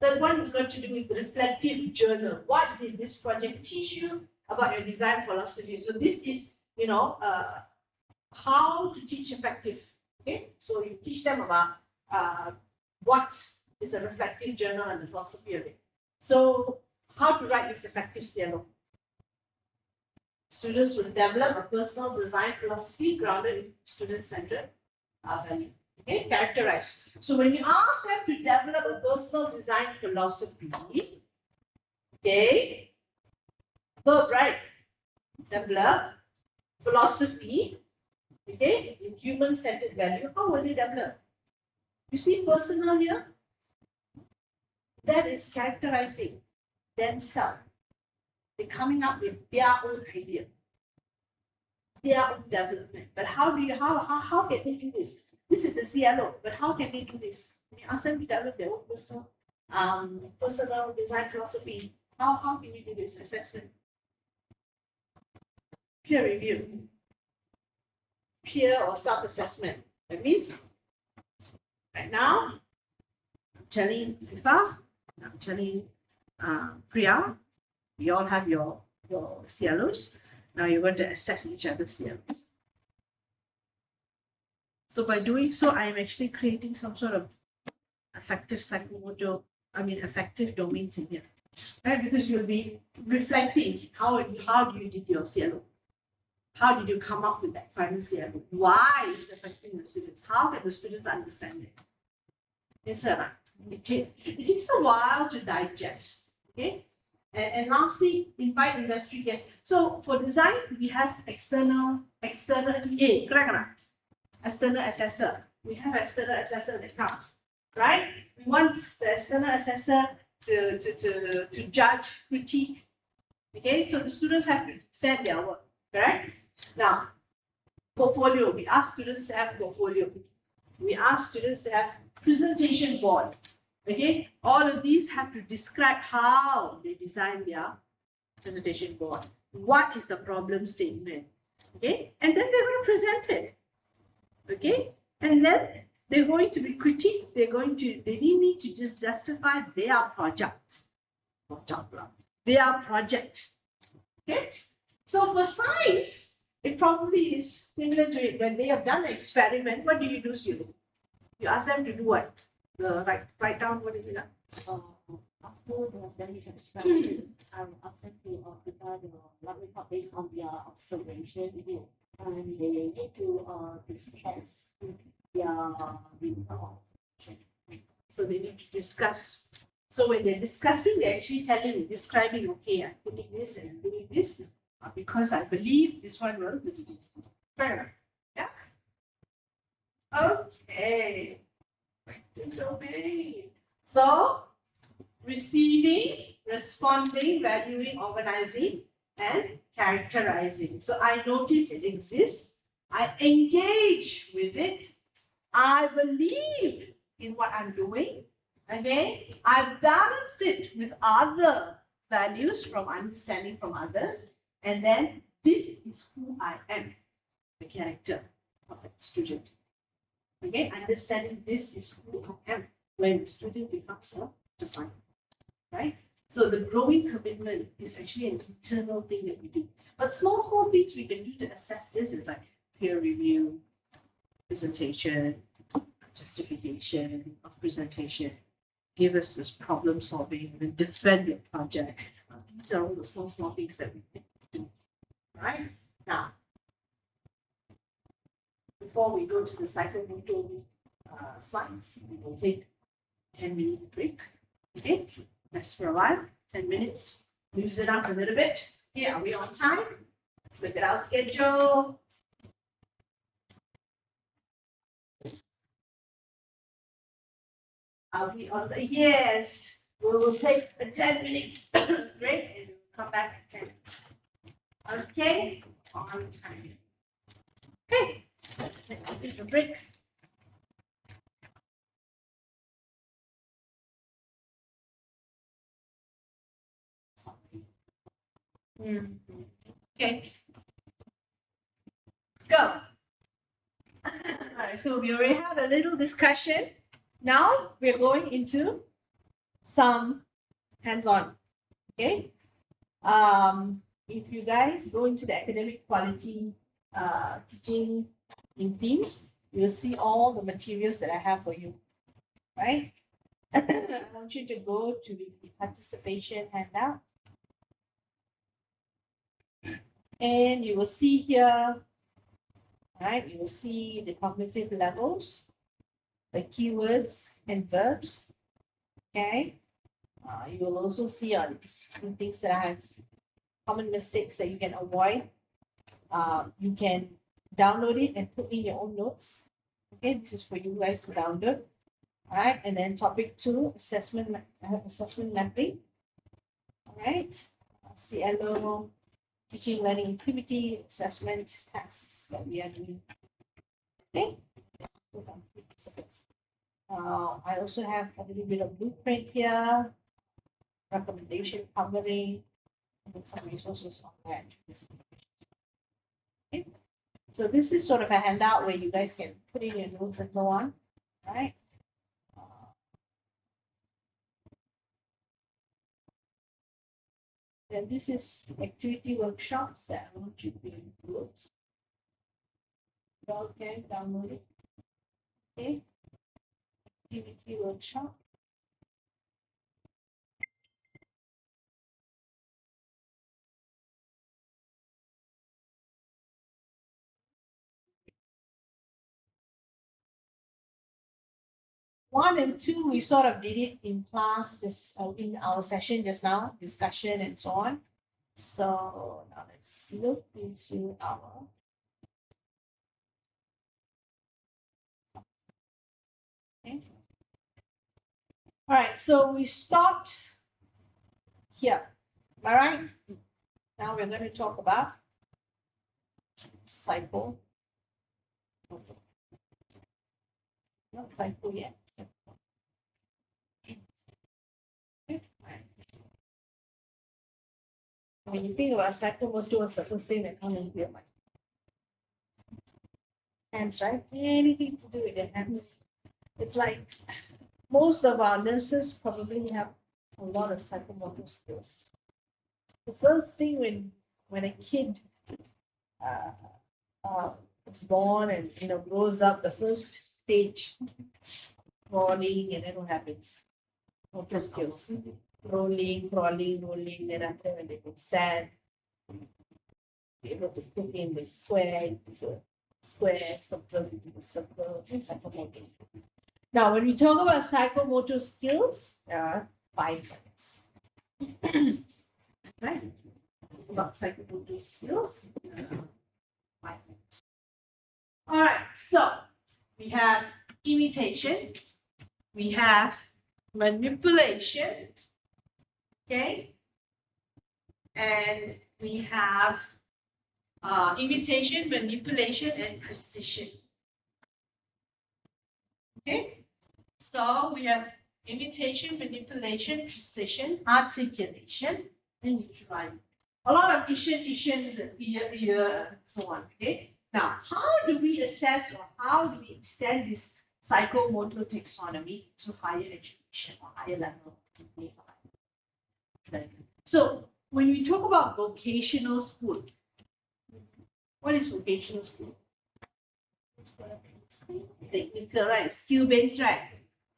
Third one is going to do with reflective journal. What did this project teach you? about your design philosophy. So this is, how to teach effective. Okay, so you teach them about what is a reflective journal and the philosophy of it. So how to write this effective CLO. Students will develop a personal design philosophy grounded in student-centered value. Okay, characterize. So when you ask them to develop a personal design philosophy, okay, verb, right? Develop philosophy, okay, in human-centered value. How will they develop? You see personal here? That is characterizing themselves. They're coming up with their own idea, their own development. But how can they do this? This is the CLO, but how can they do this? When you ask them to develop their own personal design philosophy, how can you do this assessment? Peer review, peer or self-assessment. That means right now, I'm telling FIFA, I'm telling Priya, we all have your CLOs. Now you're going to assess each other's CLOs. So by doing so, I'm actually creating some sort of affective domains in here. Right? Because you'll be reflecting how do you did your CLO? How did you come up with that final CLO? Why is it affecting the students? How can the students understand it? Yes, sir. It takes a while to digest. Okay. And lastly, invite industry guests. So for design, we have external EA, correct or not? External assessor. We have external assessor that comes, right? We want the external assessor to judge, critique. Okay, so the students have to defend their work, correct? Now, portfolio. We ask students to have portfolio. We ask students to have presentation board. Okay, all of these have to describe how they design their presentation board. What is the problem statement? Okay, and then they're going to present it. Okay, and then they're going to be critiqued. They need to just justify their project. Their project. Okay, so for science, it probably is similar to it. When they have done an experiment, what do you do, Sulu? You ask them to do what? Write down what is it? After they have done the experiment, I will ask them to prepare the lab report based on their observation, and they need to discuss their report. So they need to discuss. So when they're discussing, they're actually describing, okay, I'm putting this and I'm doing this because I believe this one will. Yeah. Okay. Domain. So receiving, responding, valuing, organizing, and characterizing. So I notice it exists. I engage with it. I believe in what I'm doing. Okay, I balance it with other values from understanding from others, and then this is who I am, the character of that student. Okay, understanding this is who I am when the student becomes a designer, right? So the growing commitment is actually an internal thing that we do. But small things we can do to assess this is like peer review, presentation, justification of presentation. Give us this problem solving, and defend your project. These are all the small things that we can do. Right? Now, before we go to the psychomotor slides, we will take 10-minute break. Okay, rest for a while, 10 minutes, loosen up a little bit. Okay, are we on time? Let's look at our schedule. Are we on the, yes, we will take a 10-minute break and come back at 10. Okay, on time. Okay, let's take a break. Okay, let's go. All right, so we already had a little discussion. Now we're going into some hands-on. Okay. if you guys go into the academic quality teaching in themes, you'll see all the materials that I have for you, right? I want you to go to the participation handout. And you will see here, right? You will see the cognitive levels, the keywords and verbs. Okay. You will also see some things that I have, common mistakes that you can avoid. You can download it and put in your own notes. Okay, this is for you guys to download. All right, and then topic 2, assessment mapping. All right, CLO, teaching learning activity, assessment tasks that we are doing. Okay, those are participants. I also have a little bit of blueprint here, recommendation covering, and then some resources on that. Okay. So this is sort of a handout where you guys can put in your notes and so on, right? Then this is activity workshops that I want you to include. You all can download it. Okay. Activity workshop. One and two, we sort of did it in class, this in our session just now, discussion and so on. So now let's look into our. Okay. All right, so we stopped here. All right. Now we're going to talk about cycle. Not cycle yet. Okay. When you think about psychomotor, what's the first thing that comes into your mind? Hands, right? Anything to do with the hands. It's like most of our nurses probably have a lot of psychomotor skills. The first thing when a kid is born and grows up, the first stage, crawling, and then what happens? Motor skills. Rolling, crawling, rolling, then after when they could stand, be able to put in the square, circle, psychomotor. Now, when we talk about psychomotor skills, there are 5 ones. Right? About psychomotor skills. 5 ones. All right, so we have imitation, we have manipulation, okay, and we have imitation, manipulation, and precision. Okay, so we have imitation, manipulation, precision, articulation, and neutrality. A lot of issues and and so on. Okay, now how do we assess or how do we extend this psychomotor taxonomy to higher education or higher level? So when we talk about vocational school, what is vocational school? Technical, right? Skill-based, right?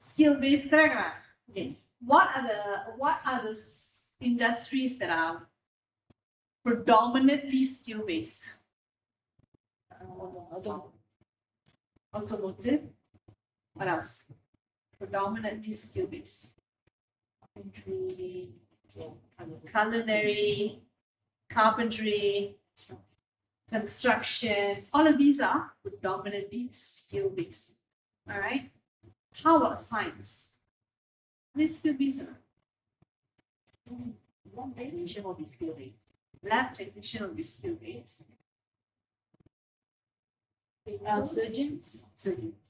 Skill-based, correct, right? Okay. What are the industries that are predominantly skill-based? Automotive. What else? Predominantly skill-based. Culinary, carpentry, construction, all of these are predominantly skill-based. All right. How about science? Are they skill-based? Lab technician will be skill-based. Lab technician will be skill-based.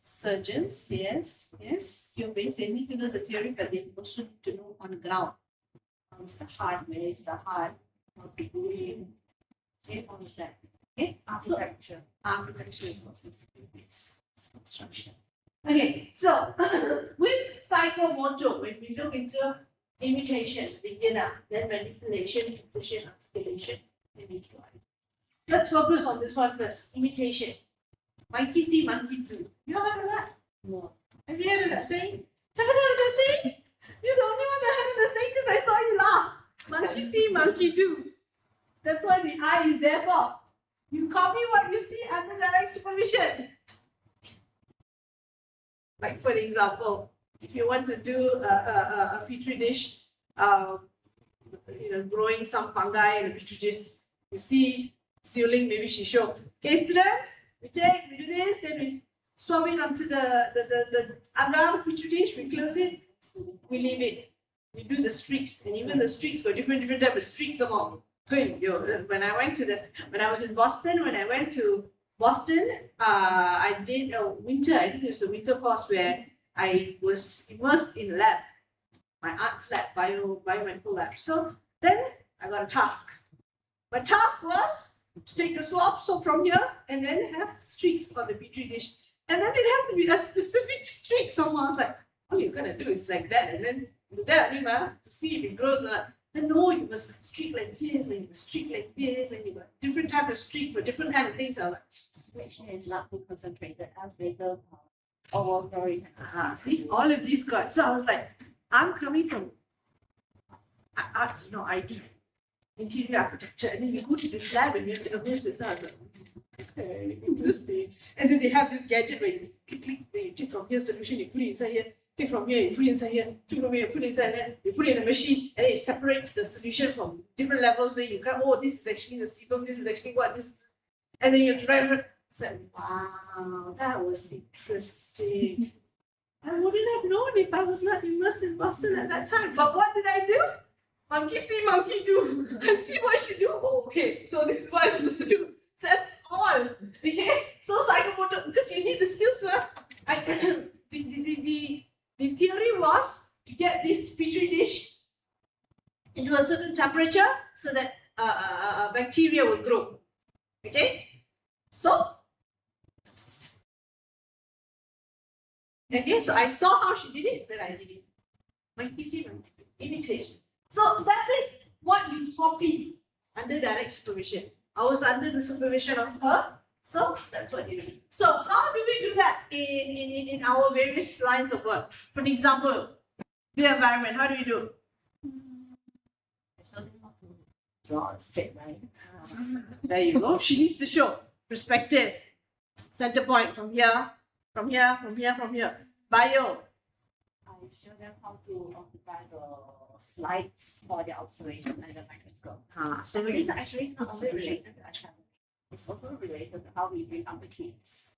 Surgeons, yes, skill-based. They need to know the theory, but they also need to know on the ground. How's the heart? Where is the heart? How to do it? Okay, all of that. Okay, architecture. Architecture is also skill-based. Construction. Okay, so with psychomotor, when we look into imitation, beginner, then manipulation, precision, articulation, Let me try. Let's focus on this one first. Imitation. Monkey see, monkey do. You know heard of that? No. Have you heard of that saying? Haven't heard of that saying? You're the only one that heard of that saying because I saw you laugh. Monkey see, monkey do. That's what the eye is there for. You copy what you see under direct supervision. Like for example, if you want to do a petri dish, growing some fungi in a petri dish, you see Siuling, maybe she show. Okay, students, we do this, then we swab it onto the under the petri dish, we close it, we leave it. We do the streaks, and even the streaks got different type of streaks among. When I was in Boston, when I went to Boston, I did a winter, I think it was a winter course where I was immersed in lab, my arts lab, biomedical lab. So then I got a task. My task was to take the swab from here and then have streaks on the petri dish. And then it has to be a specific streak. Someone was like, all you're gonna do is like that, and then do that to see if it grows or not. And no, you must streak like this, then you must streak like this, and you got different type of streak for different kind of things. I was like, Actually, it's not too concentrated as later overgrowing. see, all of these got. So I was like, I'm coming from arts, IT, interior architecture, and then you go to this lab and you have to immerse yourself. Okay, interesting. And then they have this gadget where you click, then you take from here solution, you put it inside here, take from here, you put it inside here, take from here, you put it inside, and then you put it in a machine, and then it separates the solution from different levels. Then you can, this is actually the sebum, this is actually what this is. And then you have to write. It's like, wow, that was interesting. I wouldn't have known if I was not immersed in Boston at that time. But what did I do? Monkey see, monkey do. I see what she do. Oh, okay, so this is what I'm supposed to do. That's all. Okay, so psychomotor, because you need the skills for the theory was to get this petri dish into a certain temperature so that bacteria would grow. Okay, so I saw how she did it, then I did it. Monkey see, monkey do. Imitation. So that is what you copy under direct supervision. I was under the supervision of her, so that's what you do. So how do we do that in our various lines of work? For example, the environment, how do you do? I showed them how to draw a straight line. There you go. She needs to show perspective, center point from here, from here, from here, from here. Bio. I showed them how to occupy the slides for the observation under the microscope. So This is actually not only related to academic, it's also related to how we bring up the kids.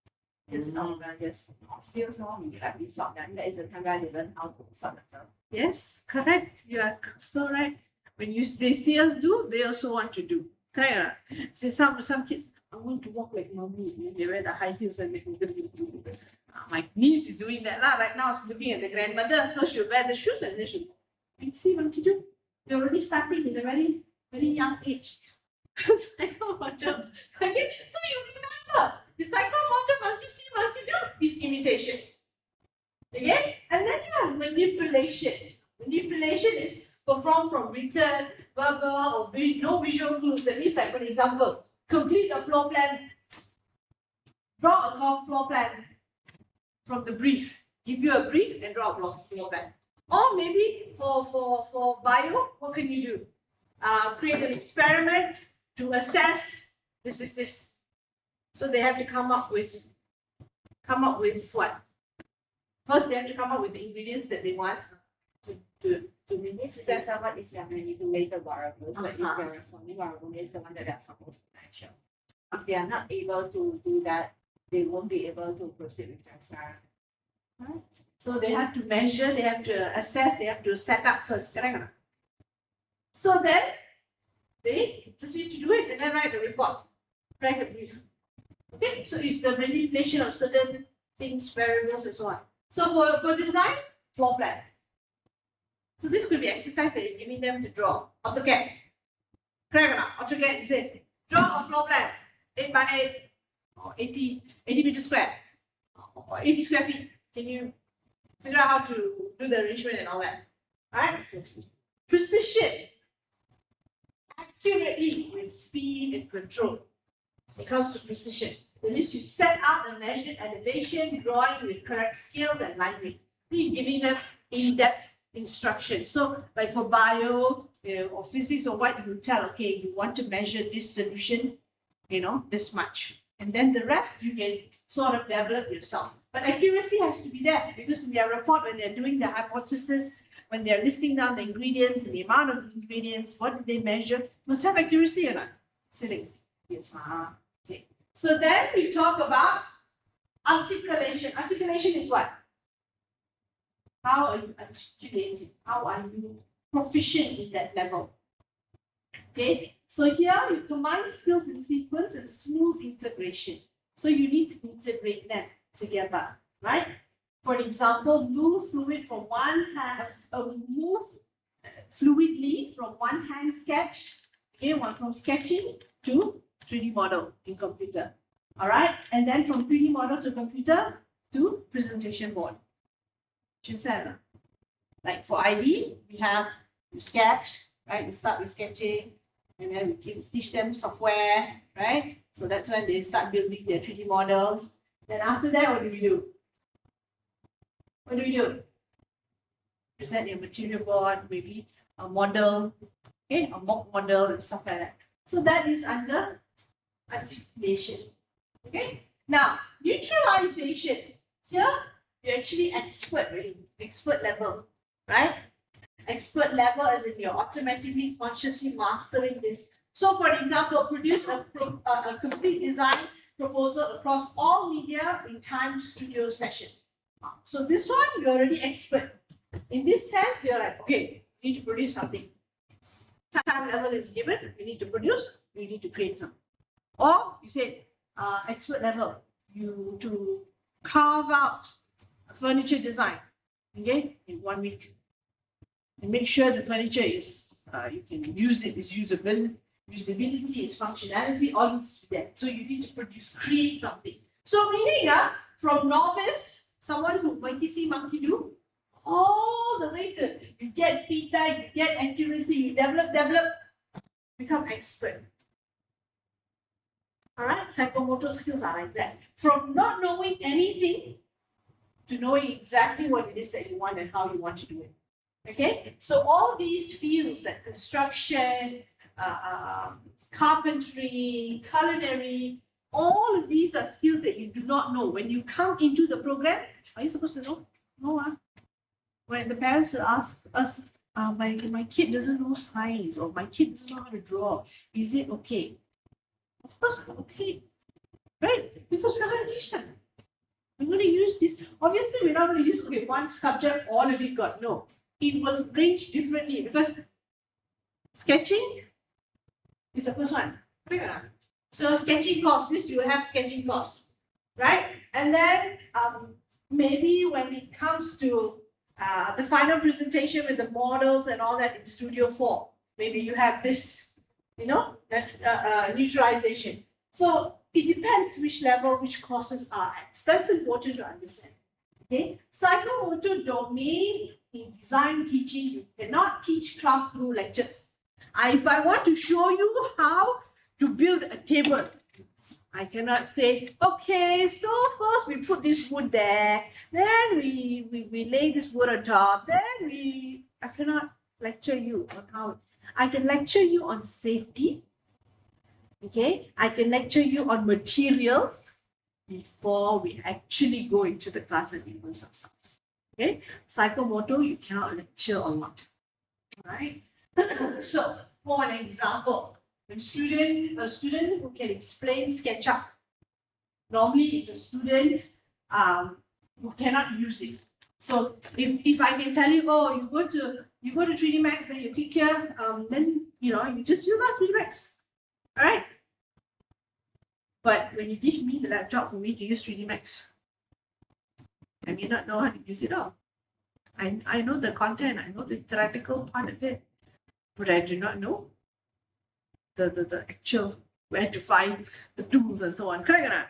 Because when they're still small, we sort them. There is a time where they learn how to sort themselves. yes, correct. You are so right. When they see us do, they also want to do. Correct. See, some kids, I want to walk like mommy. And they wear the high heels and they go. My niece is doing that right now. She's looking at the grandmother, so she'll wear the shoes and then she'll. And see what you do. You're already starting in a very, very young age. Psychomotor. Okay, so you remember the psychomotor monkey see, monkey do is imitation. Okay, and then you have manipulation. Manipulation is performed from written, verbal, or no visual clues. That means, like for example, complete a floor plan, draw a floor plan from the brief. Give you a brief and draw a floor plan. Or maybe for bio, what can you do? Create an experiment to assess this. So they have to come up with what? First, they have to come up with the ingredients that they want to Assess what is their manipulated variables, what is their responding variable, is the one that they're supposed to measure. If they are not able to do that, they won't be able to proceed with their experiment. Right? So they have to measure, they have to assess, they have to set up first, correct or not? So then they just need to do it and then write the report, write a brief. Okay, so it's the manipulation of certain things, variables, and so on. So for design, floor plan. So this could be exercise that you're giving them to draw. AutoCAD. Correct or not? AutoCAD, you say, draw a floor plan, 8 by 8, or 80 meters square, or 80 square feet. Can you figure out how to do the arrangement and all that? Alright? Precision. accurately with speed and control. It comes to precision. That means you set out and measured elevation, drawing with correct scales and lighting. You're giving them in-depth instruction. So, like for bio, or physics or what, you tell, okay, you want to measure this solution, this much. And then the rest you can sort of develop yourself. But accuracy has to be there because in their report, when they're doing the hypothesis, when they're listing down the ingredients and the amount of ingredients, what did they measure, must have accuracy or not? Yes. Okay. So then we talk about articulation. Articulation is what? How are you articulating? How are you proficient in that level? Okay. So here you combine skills in sequence and smooth integration. So you need to integrate them together, right? For example, move fluidly from one hand sketch, from sketching to 3D model in computer. All right, and then from 3D model to computer to presentation board. Like for IB, we have you sketch, right? We start with sketching, and then we teach them software, right? So that's when they start building their 3D models. Then after that, what do we do? Present your material board, maybe a model, a mock model and stuff like that. So that is under articulation. Okay. Now, neutralization. Here, you're actually expert level, right? Expert level as in you're automatically, consciously mastering this. So, for example, produce a complete design proposal across all media in time studio session. So this one, you're already expert. In this sense, you're like, okay, you need to produce something. Time level is given, you need to produce, you need to create something. Or you say, expert level, you to carve out a furniture design, okay, in 1 week. And make sure the furniture is, you can use it, is usability, is functionality, all needs to be there. So you need to create something. So meaning, from novice, someone who monkey see, monkey do, all the way to you get feedback, you get accuracy, you develop, become expert. All right, psychomotor skills are like that. From not knowing anything to knowing exactly what it is that you want and how you want to do it. Okay, so all these fields like construction, carpentry, culinary, all of these are skills that you do not know. When you come into the program, are you supposed to know? No. When the parents will ask us, my kid doesn't know science or my kid doesn't know how to draw, is it okay? Of course, okay. Right? Because we're going to teach them. We're going to use this. Obviously, we're not going to use one subject, all of it got. No. It will range differently because sketching is the first one. So sketching course, this you will have sketching course, right? And then maybe when it comes to the final presentation with the models and all that in Studio 4, maybe you have this, neutralization. So it depends which level, which courses are at. So that's important to understand. Okay, psychomotor domain in design teaching, you cannot teach craft through lectures. If I want to show you how to build a table, I cannot say, okay, so first we put this wood there, then we lay this wood on top, then I cannot lecture you on how. I can lecture you on safety, okay? I can lecture you on materials before we actually go into the class and immerse ourselves, okay? Psychomotor, you cannot lecture a lot, all right? So, for an example, a student who can explain SketchUp normally is a student who cannot use it. So if I can tell you, oh, you go to 3D Max and you click here, then you just use that 3D Max. All right. But when you give me the laptop for me to use 3D Max, I may not know how to use it all. I know the content, I know the theoretical part of it, but I do not know the actual where to find the tools and so on. Correct or not?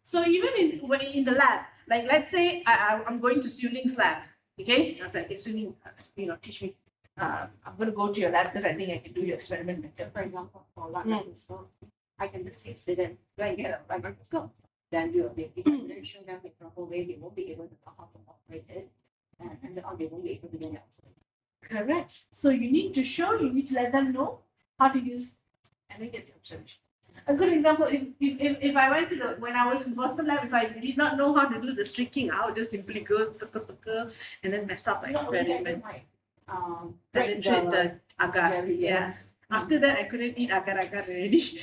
So even in the lab, like let's say I'm going to Siu Ling's lab, okay? I was like, okay, Siu Ling, teach me I'm going to go to your lab because I think I can do your experiment better. For example, for lab microscope, I can just say student, go and get a lab microscope. Then you, if I didn't show them the proper way, they won't be able to know how to operate it. And then they won't be able to do it. Correct. So you need to show, you need to let them know how to use and then get the observation. A good example, if I went to the, when I was in Boston lab, if I did not know how to do the streaking, I would just simply go circle and then mess up my experiment. Penetrate the agar. Jelly, Yeah. yes. After that, I couldn't eat agar-agar already.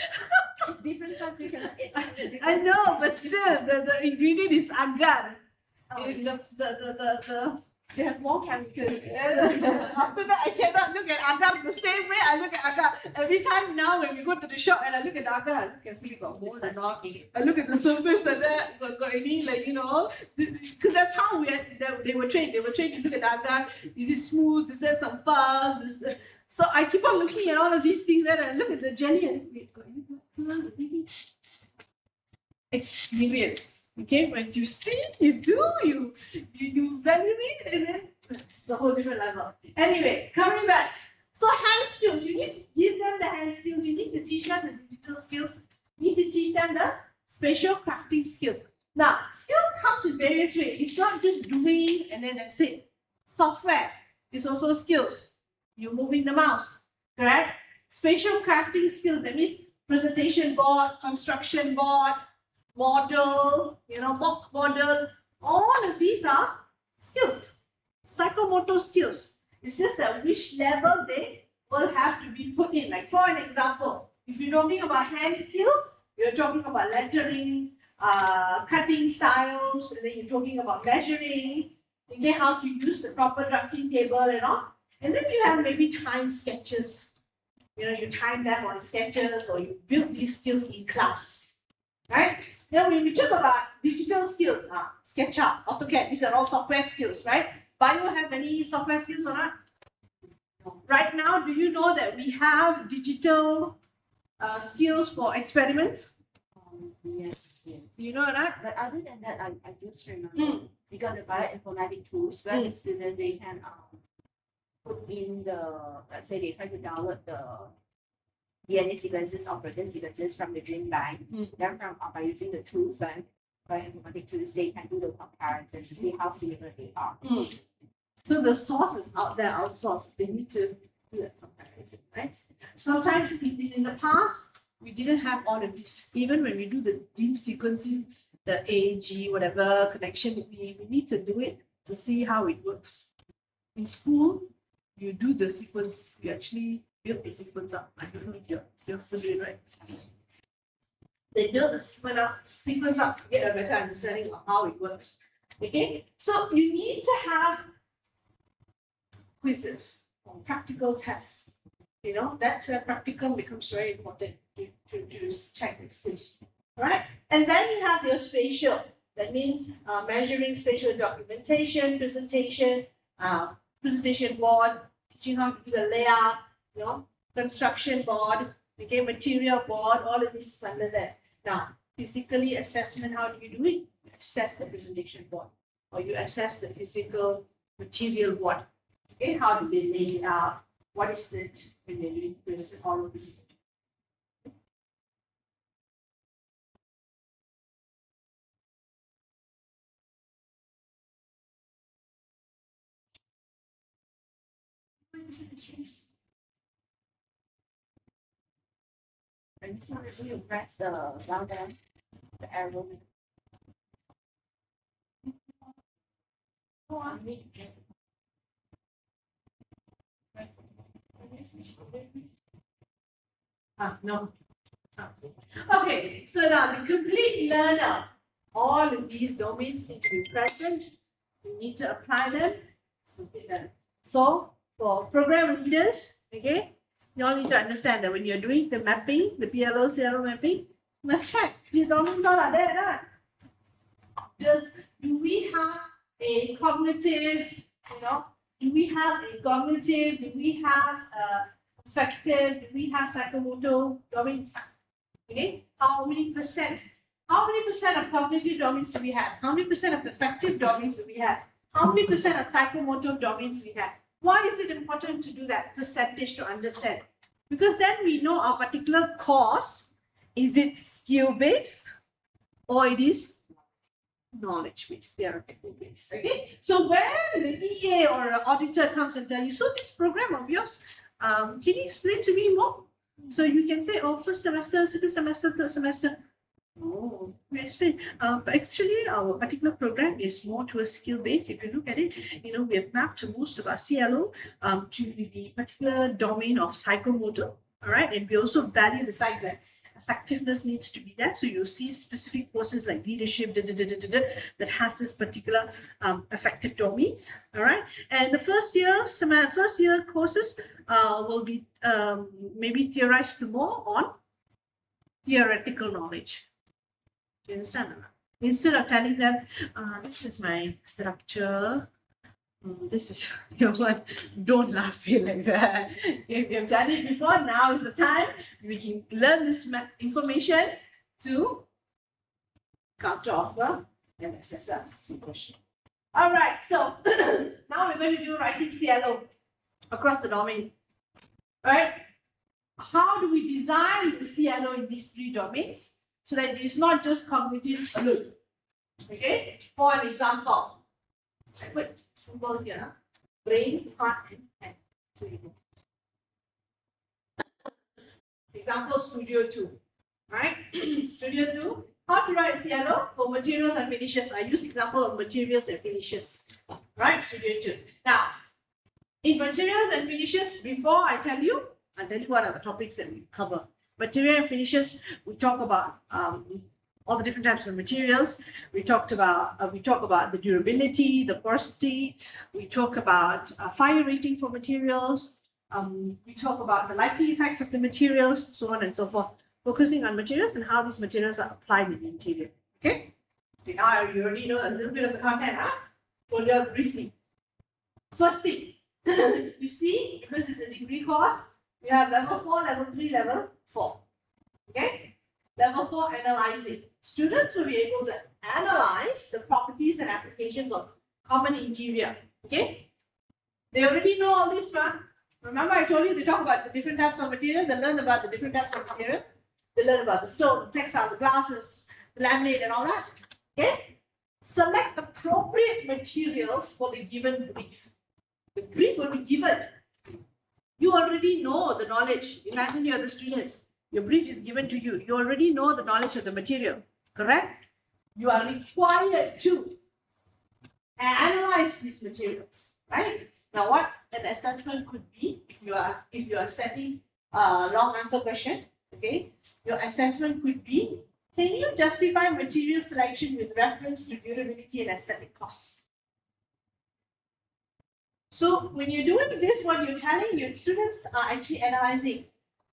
Different times you cannot eat. I know, but still, the ingredient is agar. Oh, They have more chemicals. After that, I cannot look at agar the same way I look at agar. Every time now, when we go to the shop and I look at the agar, I look and see got mold or not. I look at the surface and that got any, like, you know, because that's how they were trained. They were trained to look at the agar. Is it smooth? Is there some fuzz? So I keep on looking at all of these things and I look at the jelly and wait, got any experience. Okay, when you see, you do, you validate, and then it's a whole different level. Anyway, coming back. So hand skills, you need to give them the hand skills, you need to teach them the digital skills, you need to teach them the spatial crafting skills. Now, skills comes in various ways. It's not just doing and then that's it. Software is also skills. You're moving the mouse, correct? Spatial crafting skills, that means presentation board, construction board, model, mock model, all of these are skills, psychomotor skills. It's just at which level they will have to be put in. Like for an example, if you're talking about hand skills, you're talking about lettering, cutting styles, and then you're talking about measuring, okay, how to use the proper drafting table and all. And then you have maybe time sketches. You time them on sketches or you build these skills in class. Right? Then when we talk about digital skills, SketchUp, AutoCAD, these are all software skills, right? Bio have any software skills or not? Right now, do you know that we have digital skills for experiments? Yes. You know that? But other than that, I just remember we got the bioinformatic tools where the student they can put in let's say they try to download the DNA sequences or protein sequences from the gene bank. Then by using the tools, bioinformatic tools, they can do the comparison to see how similar they are. So the source is out there, outsourced. They need to do that comparison, right? Sometimes in the past, we didn't have all of this. Even when we do the gene sequencing, the AG, whatever connection, we need to do it to see how it works. In school, you do the sequence, you actually build the sequence up. I don't know if you're still doing right. They build the sequence up to get a better understanding of how it works. Okay, so you need to have quizzes or practical tests. That's where practicum becomes very important to check this. All right, and then you have your spatial. That means measuring spatial documentation, presentation board, teaching how to do the layout, construction board, okay, material board, all of this is under there. Now, physically assessment, how do you do it? You assess the presentation board or you assess the physical material board. Okay, how do they lay it out? What is it when they're doing this, all of this? And so you press the down there, the arrow. Go on. No. Okay, so now the complete learner, all of these domains need to be present. You need to apply them. So for program leaders, okay, you all need to understand that when you're doing the mapping, the PLO, CLO mapping, you must check these domains all are there, right? Do we have a cognitive, do we have affective, do we have psychomotor domains? Okay, how many percent of cognitive domains do we have? How many percent of affective domains do we have? How many percent of psychomotor domains we have? Why is it important to do that percentage to understand? Because then we know our particular course, is it skill-based or it is knowledge-based, theoretical based. Okay, so when the EA or an auditor comes and tell you, so this program of yours, can you explain to me more? So you can say, oh, first semester, second semester, third semester. Oh, we explain. But actually, our particular program is more towards skill-based. If you look at it, we have mapped most of our CLO to the particular domain of psychomotor. All right, and we also value the fact that effectiveness needs to be there. So you'll see specific courses like leadership that has this particular effective domains. All right, and the first year courses will be maybe theorized more on theoretical knowledge. Do you understand? Instead of telling them, this is my structure, this is your one, don't last year like that. If you've done it before, now is the time we can learn this information to counter offer and assess question. All right, so now we're going to do writing CLO across the domain. All right, how do we design the CLO in these three domains so that it's not just cognitive alone? Okay, for an example, I put symbol here, brain, heart, and head. Example Studio 2, right? Studio 2, how to write CLO for materials and finishes. I use example of materials and finishes, right? Studio 2. Now, in materials and finishes, before I tell you, I'll tell you what are the topics that we cover. Material and finishes, we talk about all the different types of materials. We talk about the durability, the porosity. We talk about fire rating for materials. We talk about the lighting effects of the materials, so on and so forth. Focusing on materials and how these materials are applied in the interior. Okay. Now you already know a little bit of the content, huh? We'll do it briefly. First thing, you see, because it's a degree course, we have level 4, level 3, level 4. Okay? Level 4, analyzing. Students will be able to analyze the properties and applications of common interior. Okay? They already know all this, right? Remember I told you they talk about the different types of material, they learn about the different types of material. They learn about the stone, the textile, the glasses, the laminate and all that. Okay? Select appropriate materials for the given brief. The brief will be given. You already know the knowledge. Imagine you're the students. Your brief is given to you. You already know the knowledge of the material, correct? You are required to analyze these materials, right? Now, what an assessment could be if you are setting a long answer question, okay? Your assessment could be, can you justify material selection with reference to durability and aesthetic costs? So when you're doing this, what you're telling your students are actually analyzing,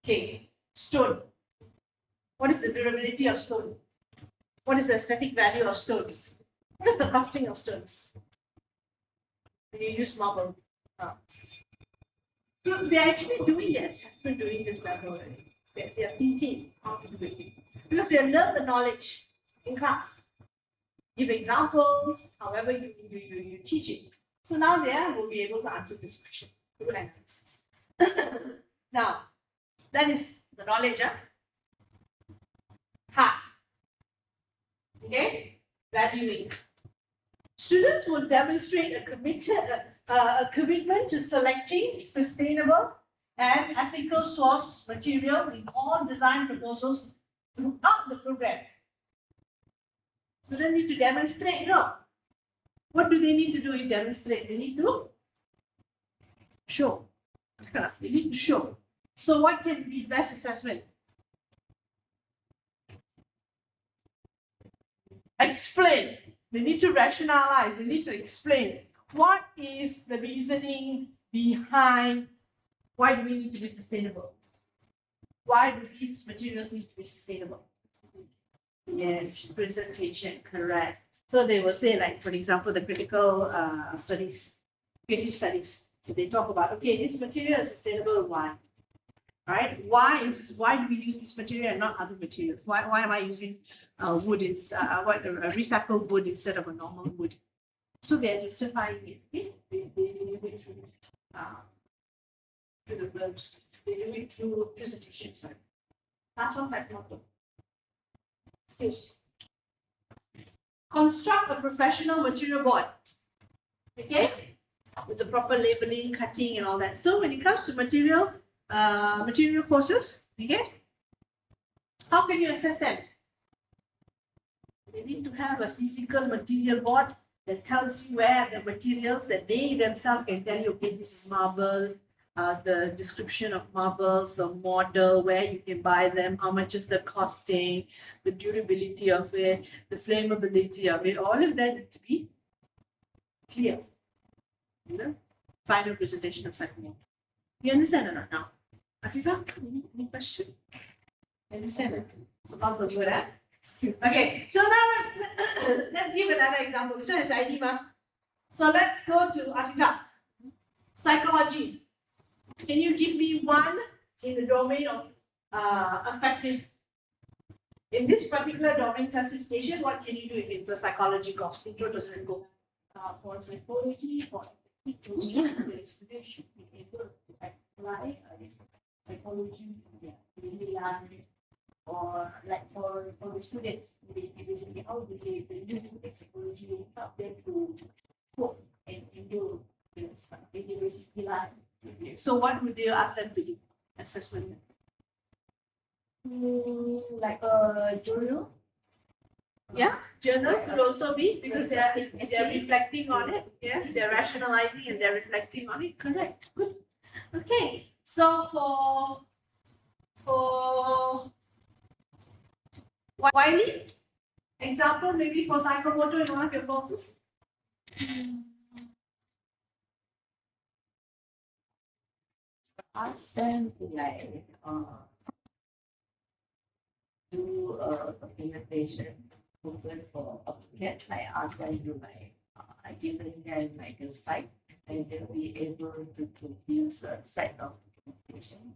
okay, stone. What is the durability of stone? What is the aesthetic value of stones? What is the costing of stones? When you use marble. So they're actually doing the assessment during this level, right? They're thinking how to do it. Because they learn the knowledge in class. Give examples, however you teach it. So now they will be able to answer this question. Do analysis. Now, that is the knowledge. Heart. Okay? Valuing. Students will demonstrate a commitment to selecting sustainable and ethical source material in all design proposals throughout the program. Students need to demonstrate, what do they need to do in demonstrate? They need to show. They need to show. So what can be the best assessment? Explain. They need to rationalize. They need to explain. What is the reasoning behind why do we need to be sustainable? Why do these materials need to be sustainable? Yes, presentation, correct. So they will say, like, for example, the critical studies, creative studies. They talk about, okay, this material is sustainable, why? Right? Why do we use this material and not other materials? Why am I using wood? It's recycled wood instead of a normal wood. So they're justifying it. Okay? They to the verbs. They do it through presentation. Sorry. Last one, psychomotor. Skills. Construct a professional material board. Okay? With the proper labeling, cutting, and all that. So when it comes to material courses, okay? How can you assess them? They need to have a physical material board that tells you where the materials that they themselves can tell you, okay, this is marble, the description of marbles, the model, where you can buy them, how much is the costing, the durability of it, the flammability of it, all of that needs to be clear. You know, final presentation of psychomotor. You understand or not now? Afifa, any question? Understand it? So far so good, huh? Okay, so now let's give another example. This one is Aidima. So let's go to Afifa. Psychology. Can you give me one in the domain of affective? In this particular domain classification, what can you do if it's a psychology course? Intro to psycho. For psychology, for the student should be able to apply this psychology in their daily life, or like for the students, they basically how do they use psychology to help them to cope and do this in their basic life. So what would you ask them to do? Assessment. Like a journal. Yeah, journal could also be because they're reflecting on it. Yes, they're rationalizing and they're reflecting on it. Correct. Good. Okay. So for Wiley, example maybe for psychomotor in one of your courses. Ask them to like do a documentation open for applicant. Like ask them to like I given them like a site and they'll be able to produce a set of documentation.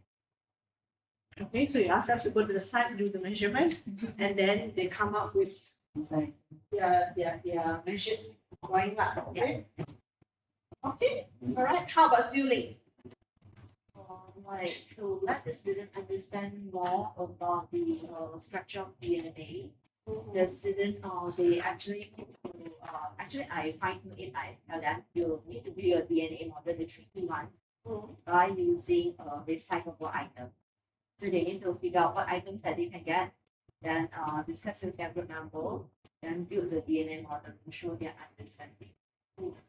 Okay, so you ask them to go to the site, do the measurement, and then they come up with Design. their measured drawing up. Okay. Okay. All right. How about Zuli? Like to let the student understand more about the structure of DNA. The student they actually actually I find it I tell them you need to do your DNA model, the tricky one, by using recyclable item. So they need to figure out what items that they can get, then discuss with their group member, then build the DNA model to show their understanding.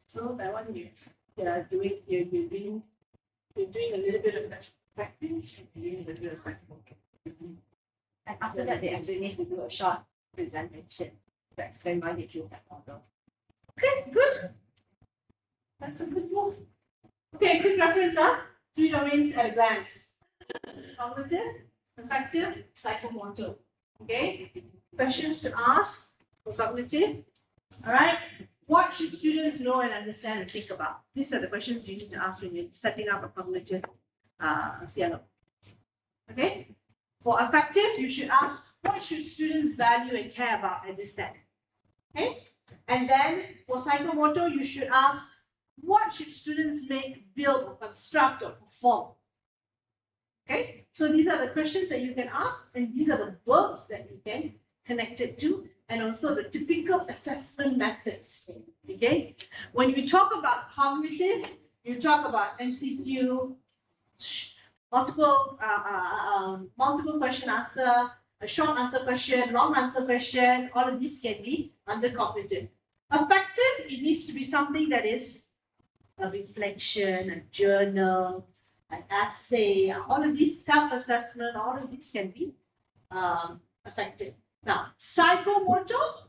So that one you're doing a little bit of practice and doing a little bit of psychomotor. And after that, they actually need to do a short presentation to explain why they choose that model. Okay, good. That's a good move. Okay, quick reference, huh? 3 domains at a glance. Cognitive, affective, psychomotor. Okay? Questions to ask for cognitive. All right? What should students know and understand and think about? These are the questions you need to ask when you're setting up a cognitive CLO. Okay? For affective, you should ask what should students value and care about at this step. Okay? And then for psychomotor, you should ask what should students make, build, or construct, or perform. Okay? So these are the questions that you can ask, and these are the verbs that you can connect it to, and also the typical assessment methods. Okay? When we talk about cognitive, you talk about MCQ, multiple question answer, a short answer question, long answer question, all of these can be under cognitive. Affective, it needs to be something that is a reflection, a journal, an essay, all of these self-assessment, all of these can be affective. Now, psychomotor,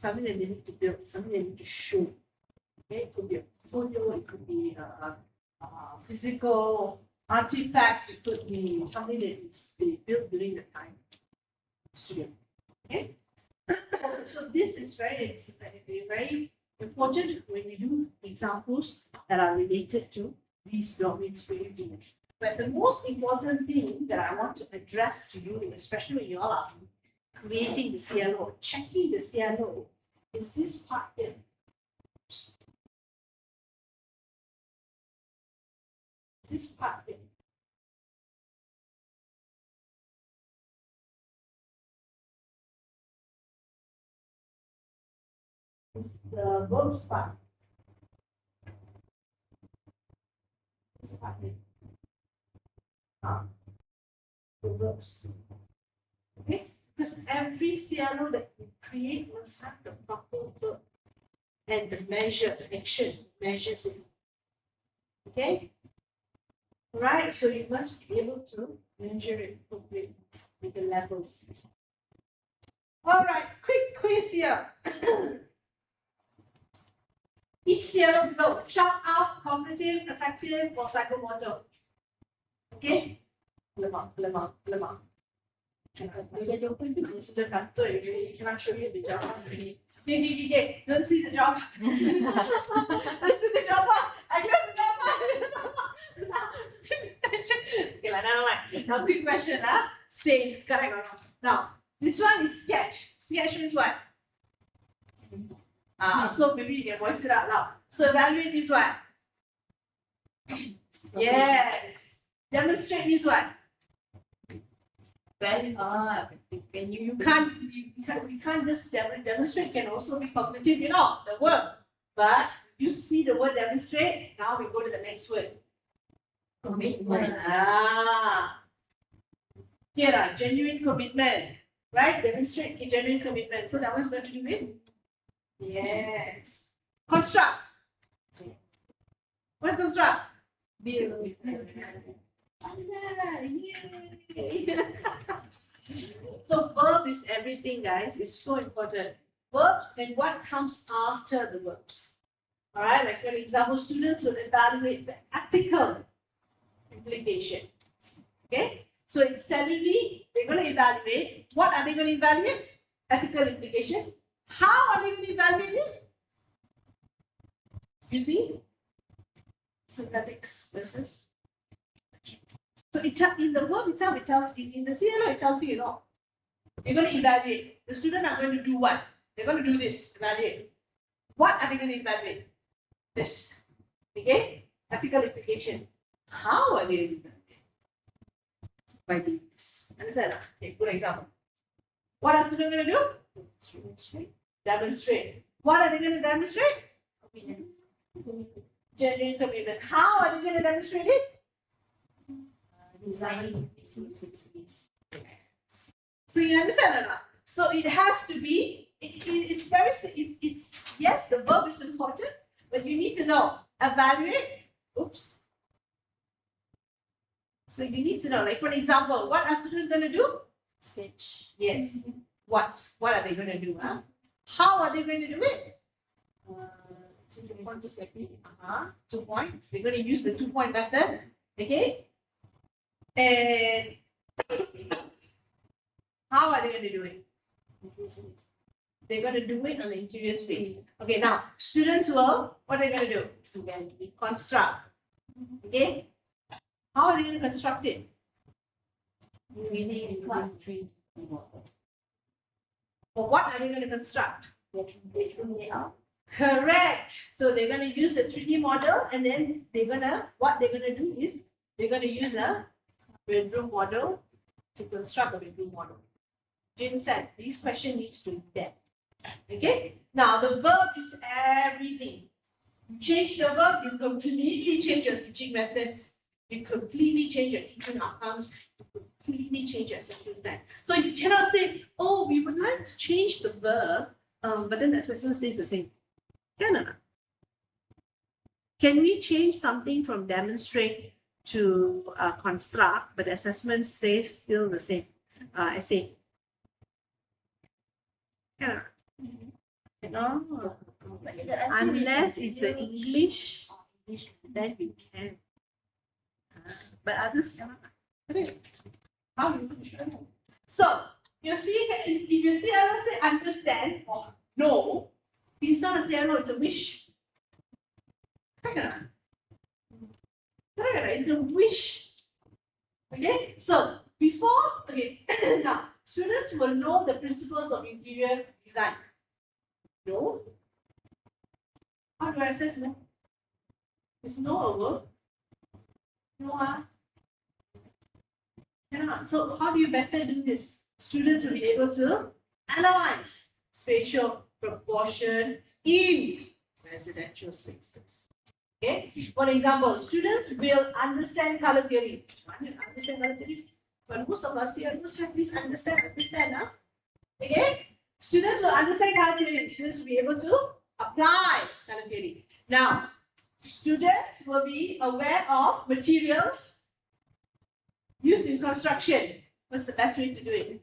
something that they need to build, something they need to show. Okay, it could be a portfolio, it could be a physical artifact, it could be something that needs to be built during the time studio. Okay, so this is very important when you do examples that are related to these domains for you to know. But the most important thing that I want to address to you, especially when you all are creating the CLO, checking the CLO, is this part here. This part here. The verbs part. This part here. The verbs. Okay? Because every CLO that we create must have the proper verb and the measure, the action measures it. Okay? Right, so you must be able to measure it appropriately with the levels. All right, quick quiz here. Each CLO below, shout out cognitive, affective, or psychomotor. Okay? Lemah. Dia jawapan tu sudah kantor, you cannot show you the jawapan. Okay, don't see the jawapan. Don't see the jawapan. I got the jawapan. Okay, never mind. Now, quick question, say it's correct or not. Now, this one is sketch. Sketch means what? So maybe you can voice it out loud. So evaluate means what? Yes. Demonstrate means what? When You can't just demonstrate can also be cognitive, the word. But you see the word demonstrate, now we go to the next word. commitment. Here, genuine commitment, right? Demonstrate genuine commitment. So that one's going to do with? Yes. Construct. What's construct? Build. Yay. So verb is everything, guys. It's so important. Verbs and what comes after the verbs. All right, like for example, students will evaluate the ethical implication. Okay, so it's telling me they're going to evaluate. What are they going to evaluate? Ethical implication. How are they going to evaluate it? Using synthetics versus. So in the verb itself, it tells in the CLO, it tells you, you're going to evaluate. The students are going to do what? They're going to do this, evaluate. What are they going to evaluate? This. Okay? Ethical implication. How are they going to evaluate? By doing this. Understand? Okay, good example. What are students going to do? Demonstrate. What are they going to demonstrate? Genuine commitment. How are they going to demonstrate it? Designing. So you understand or not? So it has to be, it's very, yes, the verb is important, but you need to know, evaluate, oops. So you need to know, like for example, what are students going to do? Sketch. Yes. What? What are they going to do? How are they going to do it? 2 points. 2 points. They're going to use the 2-point method. Okay? And how are they going to do it? They're going to do it on the interior space. Okay, now students will, what are they going to do? Construct. Okay? How are they going to construct it? Or what are they going to construct? Correct. So they're going to use the 3D model and then what they're going to do is they're going to use a bedroom model to construct a bedroom model. Do you understand? This question needs to be there. Okay? Now the verb is everything. You change the verb, you completely change your teaching methods. You completely change your teaching outcomes. You completely change your assessment plan. So you cannot say, oh, we would like to change the verb, but then the assessment stays the same. Can or not? Can we change something from demonstrate to construct, but the assessment stays still the same? Essay. Can or not? No. Unless it's the English, then we can. But others cannot. How do you show? So you see, if you see, I will say understand or no. It is not a say no, it's a wish. Correct. It's a wish. Okay, so before, okay, now students will know the principles of interior design. No. How do I assess no? Is no a verb? No, cannot. So how do you better do this? Students will be able to analyze spatial proportion in residential spaces. Okay. For example, students will understand color theory. Understand color theory. But most of us here must have this understand, huh? Okay. Students will understand color theory. Students will be able to apply color theory. Now, students will be aware of materials used in construction. What's the best way to do it?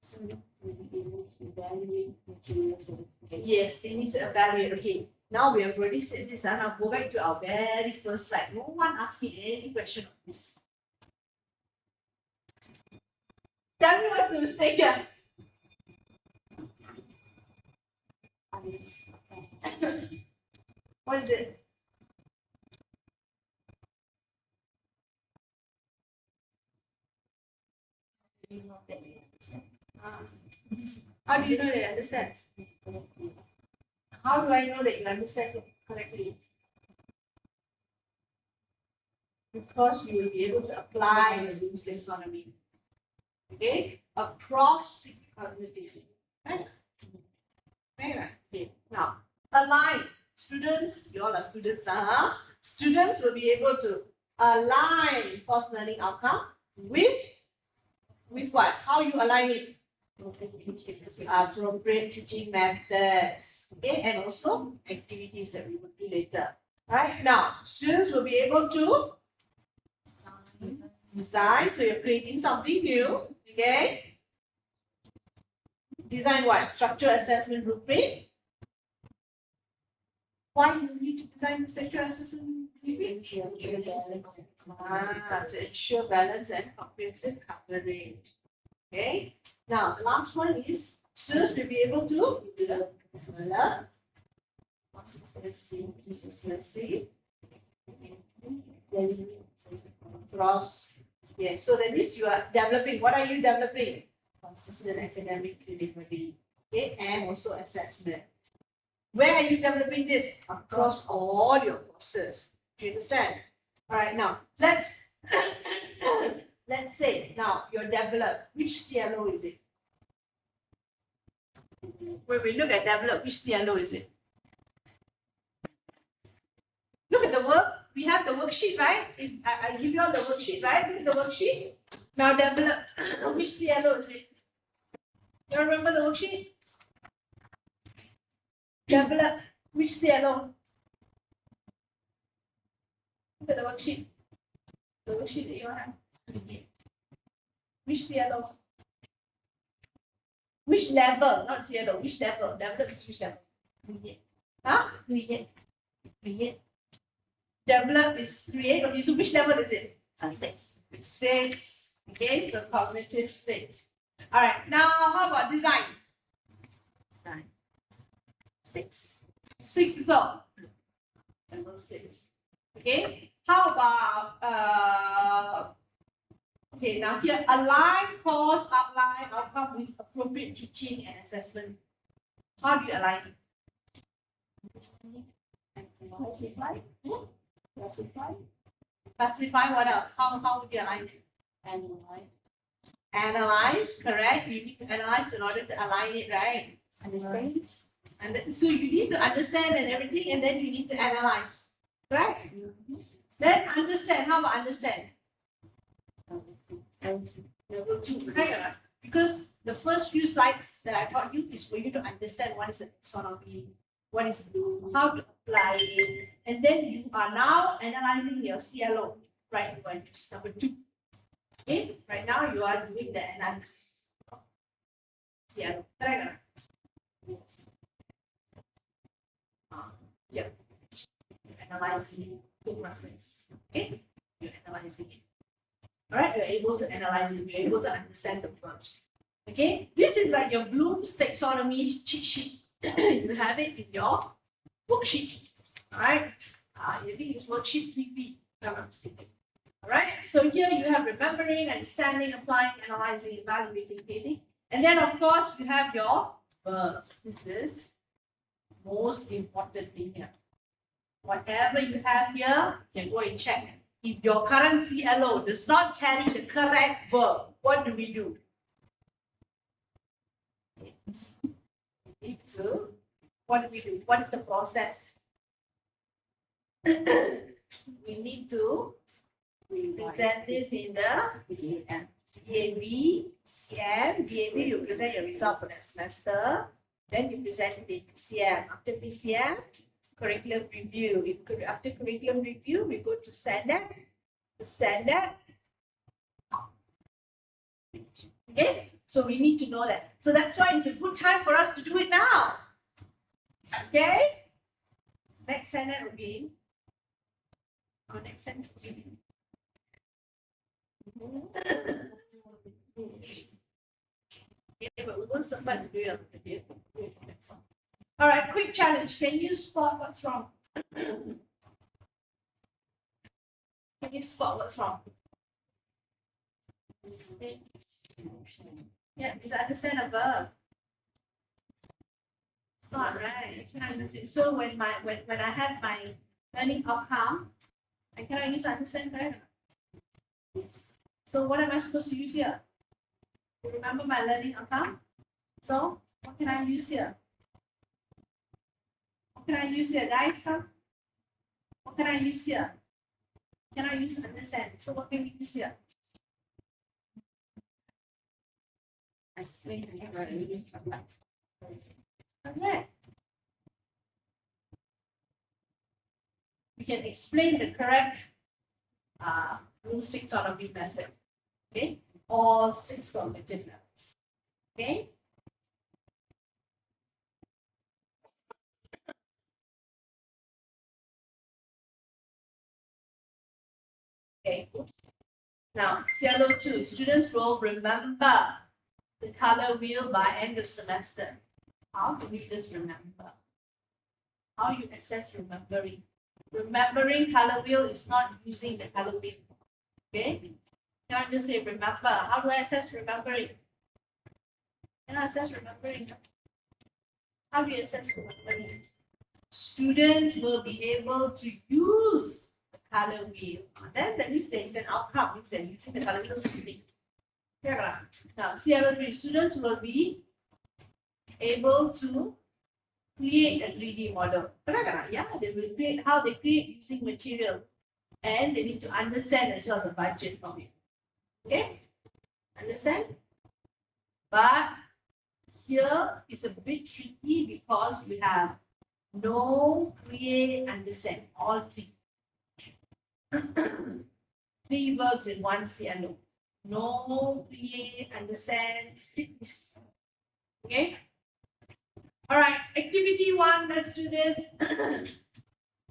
So we'll be able to evaluate materials and Yes, they need to evaluate. Okay, now we have already said this. And I'll go back to our very first slide. No one asked me any question on this. Tell me what's the mistake here. What is it? How do you know they understand? How do I know that you understand correctly? Because you will be able to apply the Bloom's taxonomy, okay, across cognitive. Right? Right. Okay. Now, align. Students, you all are students now. Huh? Students will be able to align course learning outcome with what? How you align it? Appropriate teaching methods, okay, and also activities that we will do later. Right now, students will be able to design. So you're creating something new, okay? Design what? Structure assessment blueprint. Why do you need to design the structure assessment blueprint? To ensure balance and comprehensive coverage. Okay. Now, the last one is students will be able to develop consistency across. Yes, so that means you are developing. What are you developing? Consistent academic delivery, okay, and also assessment. Where are you developing this? Across all your courses. Do you understand? All right, now let's say now you're developed. Which CLO is it? When we look at develop, which CLO is it? Look at the work. We have the worksheet, right? I give you all the worksheet, right? Look at the worksheet. Now develop. Which CLO is it? You remember the worksheet? Develop. Which CLO? Look at the worksheet. The worksheet that you have. Which CLO? Which level? Not CLO. Which level? Develop is which level? Huh? Create. Develop is create. Okay, so which level is it? 6. 6. Okay, so cognitive 6. All right, now how about design? 6. 6 is all. Level 6. Okay, how about okay, now here align course, outline, outcome with appropriate teaching and assessment. How do you align it? Classify what else? How would you align it? Analyze, correct. You need to analyze in order to align it, right? Understand? So you need to understand and everything, and then you need to analyze, right? Then understand. How about understand? Level 2, right? Because the first few slides that I taught you is for you to understand what is a taxonomy, what is blue, how to apply it, and then you are now analyzing your CLO, right? You are in number 2. Okay, right now you are doing the analysis. CLO, correct? Yep. Analyzing good reference. Okay, you're analyzing it. All right, you're able to analyze it. You're able to understand the verbs. Okay, this is like your Bloom's taxonomy cheat sheet. You have it in your worksheet. All right, I think it's worksheet 3B. All right, so here you have remembering, understanding, applying, analyzing, evaluating, creating, and then of course you have your verbs. This is most important thing here. Whatever you have here, you can go and check. if your current CLO does not carry the correct verb, what do we do? What do we do? What is the process? We need to present this in the DAB, CM. DAB, you present your result for that semester. Then you present it in PCM. After PCM, curriculum review. After curriculum review, we go to standard. The standard. Okay, so we need to know that. So that's why it's a good time for us to do it now. Okay? Next standard will be. Our next standard will be. Okay, but we won't submit to do it. All right, quick challenge. Can you spot what's wrong? Can you spot what's wrong? Yeah, is understand a verb. It's not right. I cannot use it. So when I had my learning outcome, I cannot use understand verb. So what am I supposed to use here? Remember my learning outcome? So what can I use here? What can I use here, guys? What can I use here? Can I use understand? So what can we use here? Explain. Okay. We can explain the correct Rule 6 taxonomy method. Okay, all 6 cognitive levels. Okay. Okay. Now, CLO2, students will remember the color wheel by end of semester. How do we just remember? How you assess remembering? Remembering color wheel is not using the color wheel. Okay? You can't just say remember. How do I assess remembering? Can I assess remembering? How do you assess remembering? Students will be able to use the color wheel. Then that means there is an outcome, means they're using the color wheel something. Now, CLO3 students will be able to create a 3D model. Yeah, they will create how they create using material. And they need to understand as well the budget from it. Okay? Understand? But here is a bit tricky because we have know, create, understand, all 3. 3 verbs in one CLO. Know, create, understand, split this. Okay? All right, activity 1, let's do this.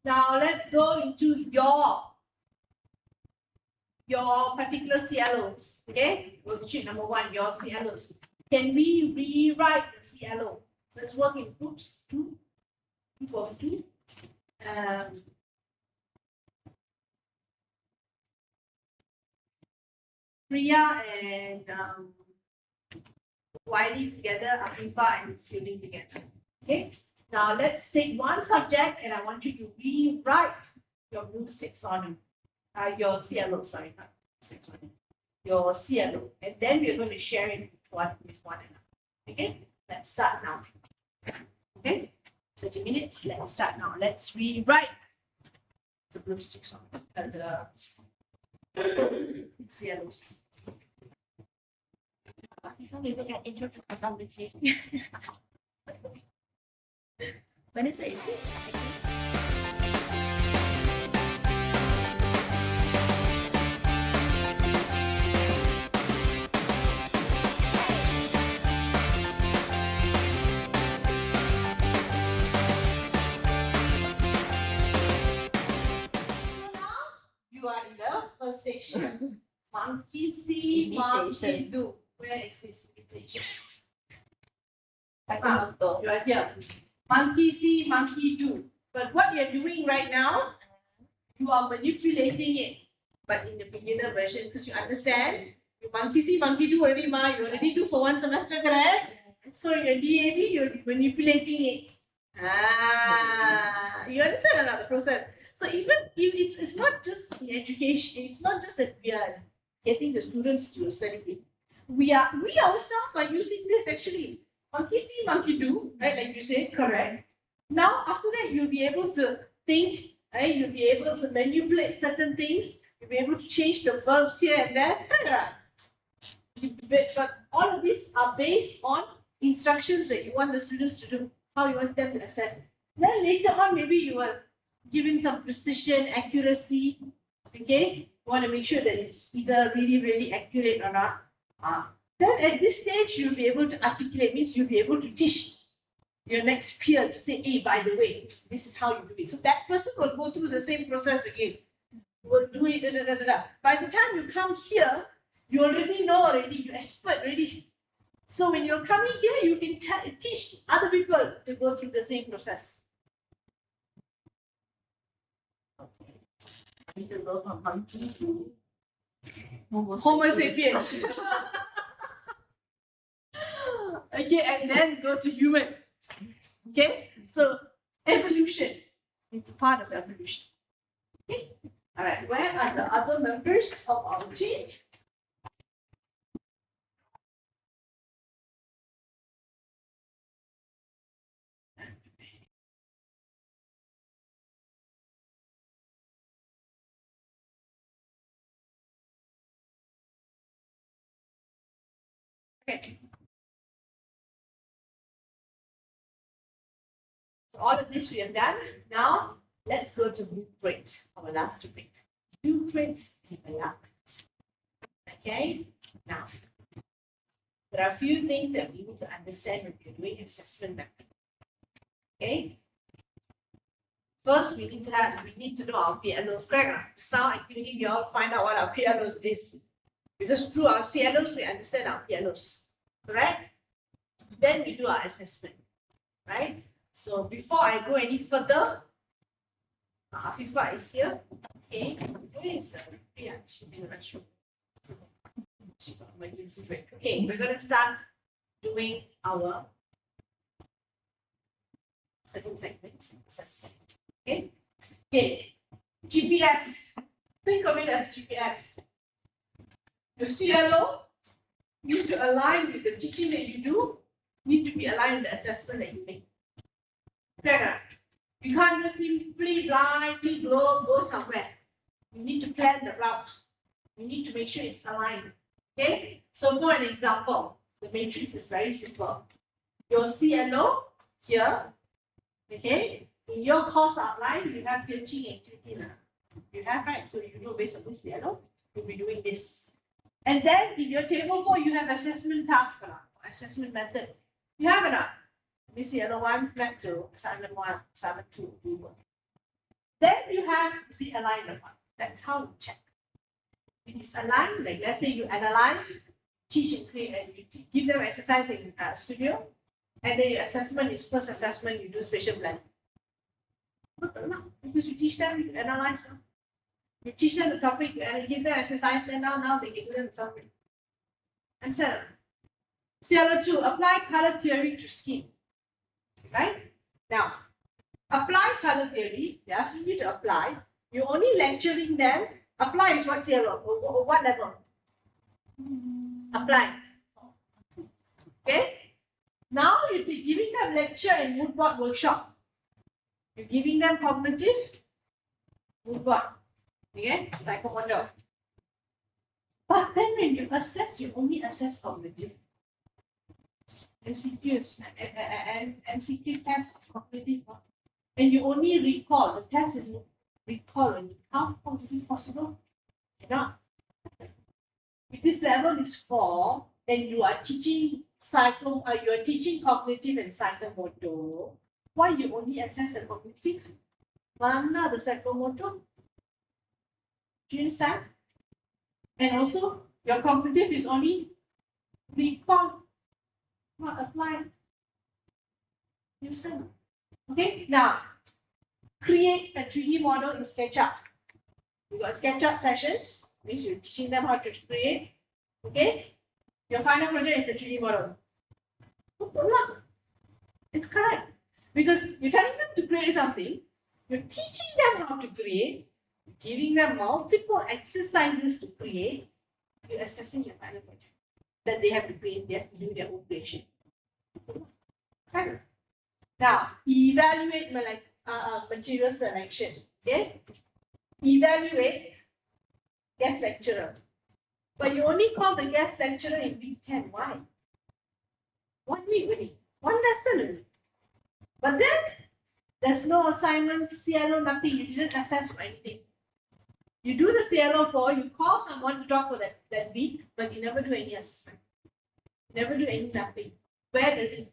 Now let's go into your particular CLOs. Okay? Worksheet number 1, your CLOs. Can we rewrite the CLO? Let's work in groups. Group of 2. Priya and Wiley together, Afifa and Sylvie together. Okay? Now let's take one subject and I want you to rewrite your Rule 6 on your CLO, sorry, not 6 on your CLO. And then we're going to share it with one another. Okay? Let's start now. Okay? 30 minutes. Let's start now. Let's rewrite the broomsticks on the CLOs. We look at intro to psychology. When is it? You are in the first station. Monkey see, monkey do. Where is this invitation? You are here. Monkey see, monkey do. But what you're doing right now, you are manipulating it. But in the beginner version, because you understand, you monkey see, monkey do already, ma. You already do for one semester, correct? So in your DAB, you're manipulating it. You understand another process. So even if it's not just education, it's not just that we are getting the students to study. We ourselves are using this actually. Monkey see, monkey do, right? Like you said, correct. Now, after that, you'll be able to think, right? You'll be able to manipulate certain things. You'll be able to change the verbs here and there. But all of these are based on instructions that you want the students to do, how you want them to assess. Then later on, maybe you are given some precision, accuracy. Okay, you want to make sure that it's either really, really accurate or not. Then at this stage, you'll be able to articulate, means you'll be able to teach your next peer to say, hey, by the way, this is how you do it. So that person will go through the same process again. Will do it, da, da, da, da. By the time you come here, you already know already, you're expert already. So when you're coming here, you can teach other people to go through the same process. I need to go from monkey to Homo sapien. Okay, and then go to human. Okay, so evolution. It's a part of evolution. Okay, all right. Where are the other members of our team? Okay. So all of this we have done. Now let's go to blueprint, our last topic. Blueprint development. Okay. Now there are a few things that we need to understand when we're doing assessment method. Okay. First, we need to know our PLOs. Correct? Just now, activity, we all find out what our PLOs is. Because through our CLOs, we understand our PLOs. Correct? Then we do our assessment. Right? So before I go any further, Afifa is here. Okay. Where is her? Yeah, she's in the restroom. She got emergency break. Okay, we're gonna start doing our second segment assessment. Okay. Okay. GPS. Think of it as GPS. Your CLO need to align with the teaching that you do, need to be aligned with the assessment that you make. Clear? You can't just simply blindly go somewhere. You need to plan the route. You need to make sure it's aligned. Okay? So for an example, the matrix is very simple. Your CLO here, okay? In your course outline, you have teaching activities. You have, right? So you know based on this CLO, you'll be doing this. And then in your table 4, you have assessment task, assessment method. You have enough. This CLO 1 map to assignment 1, assignment 2, do work. Then you have the alignment one. That's how you check. It is aligned, like let's say you analyze, teach and create, and you give them exercise in studio, and then your assessment is first assessment, you do spatial planning. Because you teach them, you analyze them. You teach them the topic and give them exercise, then now they can do them something. And so, CLO2, apply color theory to scheme. Right? Now, apply color theory, they're asking you to apply. You're only lecturing them. Apply is what CLO? What level? Apply. Okay? Now you're giving them lecture and mood board workshop. You're giving them cognitive mood board. Okay? Psychomotor. But then when you assess, you only assess cognitive. MCQs and MCQ tests cognitive. And you only recall. The test is recall only. How is this possible? Cannot. If this level is 4, then you are teaching you are teaching cognitive and psychomotor. Why you only assess the cognitive? Mana the psychomotor? Do you understand? And also, your cognitive is only recall, not apply. You understand? Okay, now create a 3D model in SketchUp. You got SketchUp sessions, means you're teaching them how to create. Okay, your final project is a 3D model. It's correct because you're telling them to create something, you're teaching them how to create, Giving them multiple exercises to create, you're assessing your final project. That they have to create, they have to do their own creation. Right? Now, evaluate material selection. Okay? Evaluate guest lecturer. But you only call the guest lecturer in week 10. Why? 1 week only. 1 lesson only. But then, there's no assignment, CLO, nothing. You didn't assess for anything. You do the CLO for, you call someone to talk for that week, but you never do any assessment. You never do any mapping. Where does it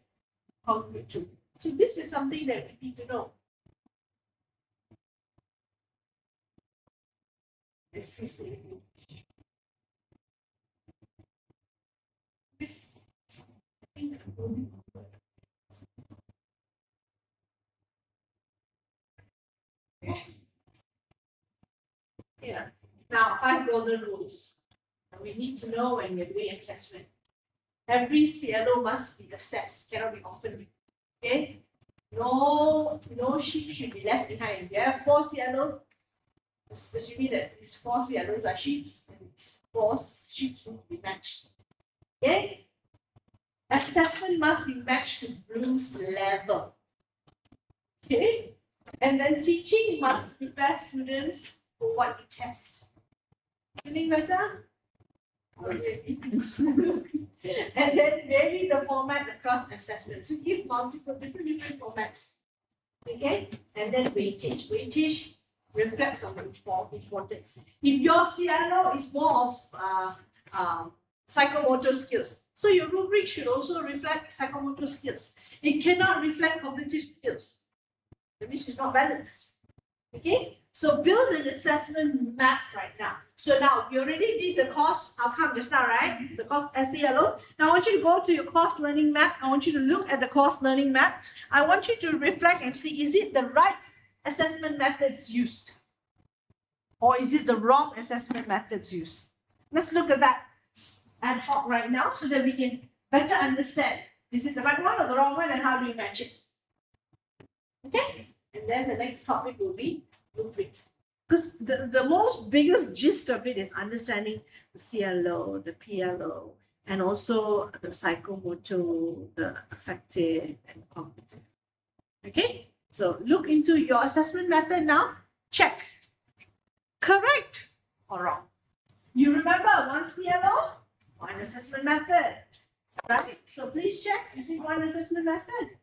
conclude to? So this is something that we need to know. Excuse me. Yeah. Now, 5 golden rules. We need to know when we're doing assessment. Every CLO must be assessed, cannot be orphaned. Okay? No sheep should be left behind. If you have 4 CLO, assuming that these 4 CLOs are sheep, and these 4 sheep will be matched. Okay? Assessment must be matched to Bloom's level. Okay? And then teaching must prepare students for what you test. Feeling better? Okay. And then vary the format across assessment. So give multiple different formats. Okay? And then weightage. Weightage reflects on the importance. If your CLO is more of psychomotor skills, so your rubric should also reflect psychomotor skills. It cannot reflect cognitive skills. That means it's not balanced. Okay? So build an assessment map right now. So now you already did the course outcome just now, right? The course SALO. Now I want you to go to your course learning map. I want you to look at the course learning map. I want you to reflect and see, is it the right assessment methods used? Or is it the wrong assessment methods used? Let's look at that ad hoc right now so that we can better understand, is it the right one or the wrong one, and how do you match it? Okay? And then the next topic will be blueprint. Because the most biggest gist of it is understanding the CLO, the PLO, and also the psychomotor, the affective, and cognitive. Okay? So look into your assessment method now. Check. Correct or wrong? You remember one CLO, one assessment method. Right? So please check, is it one assessment method?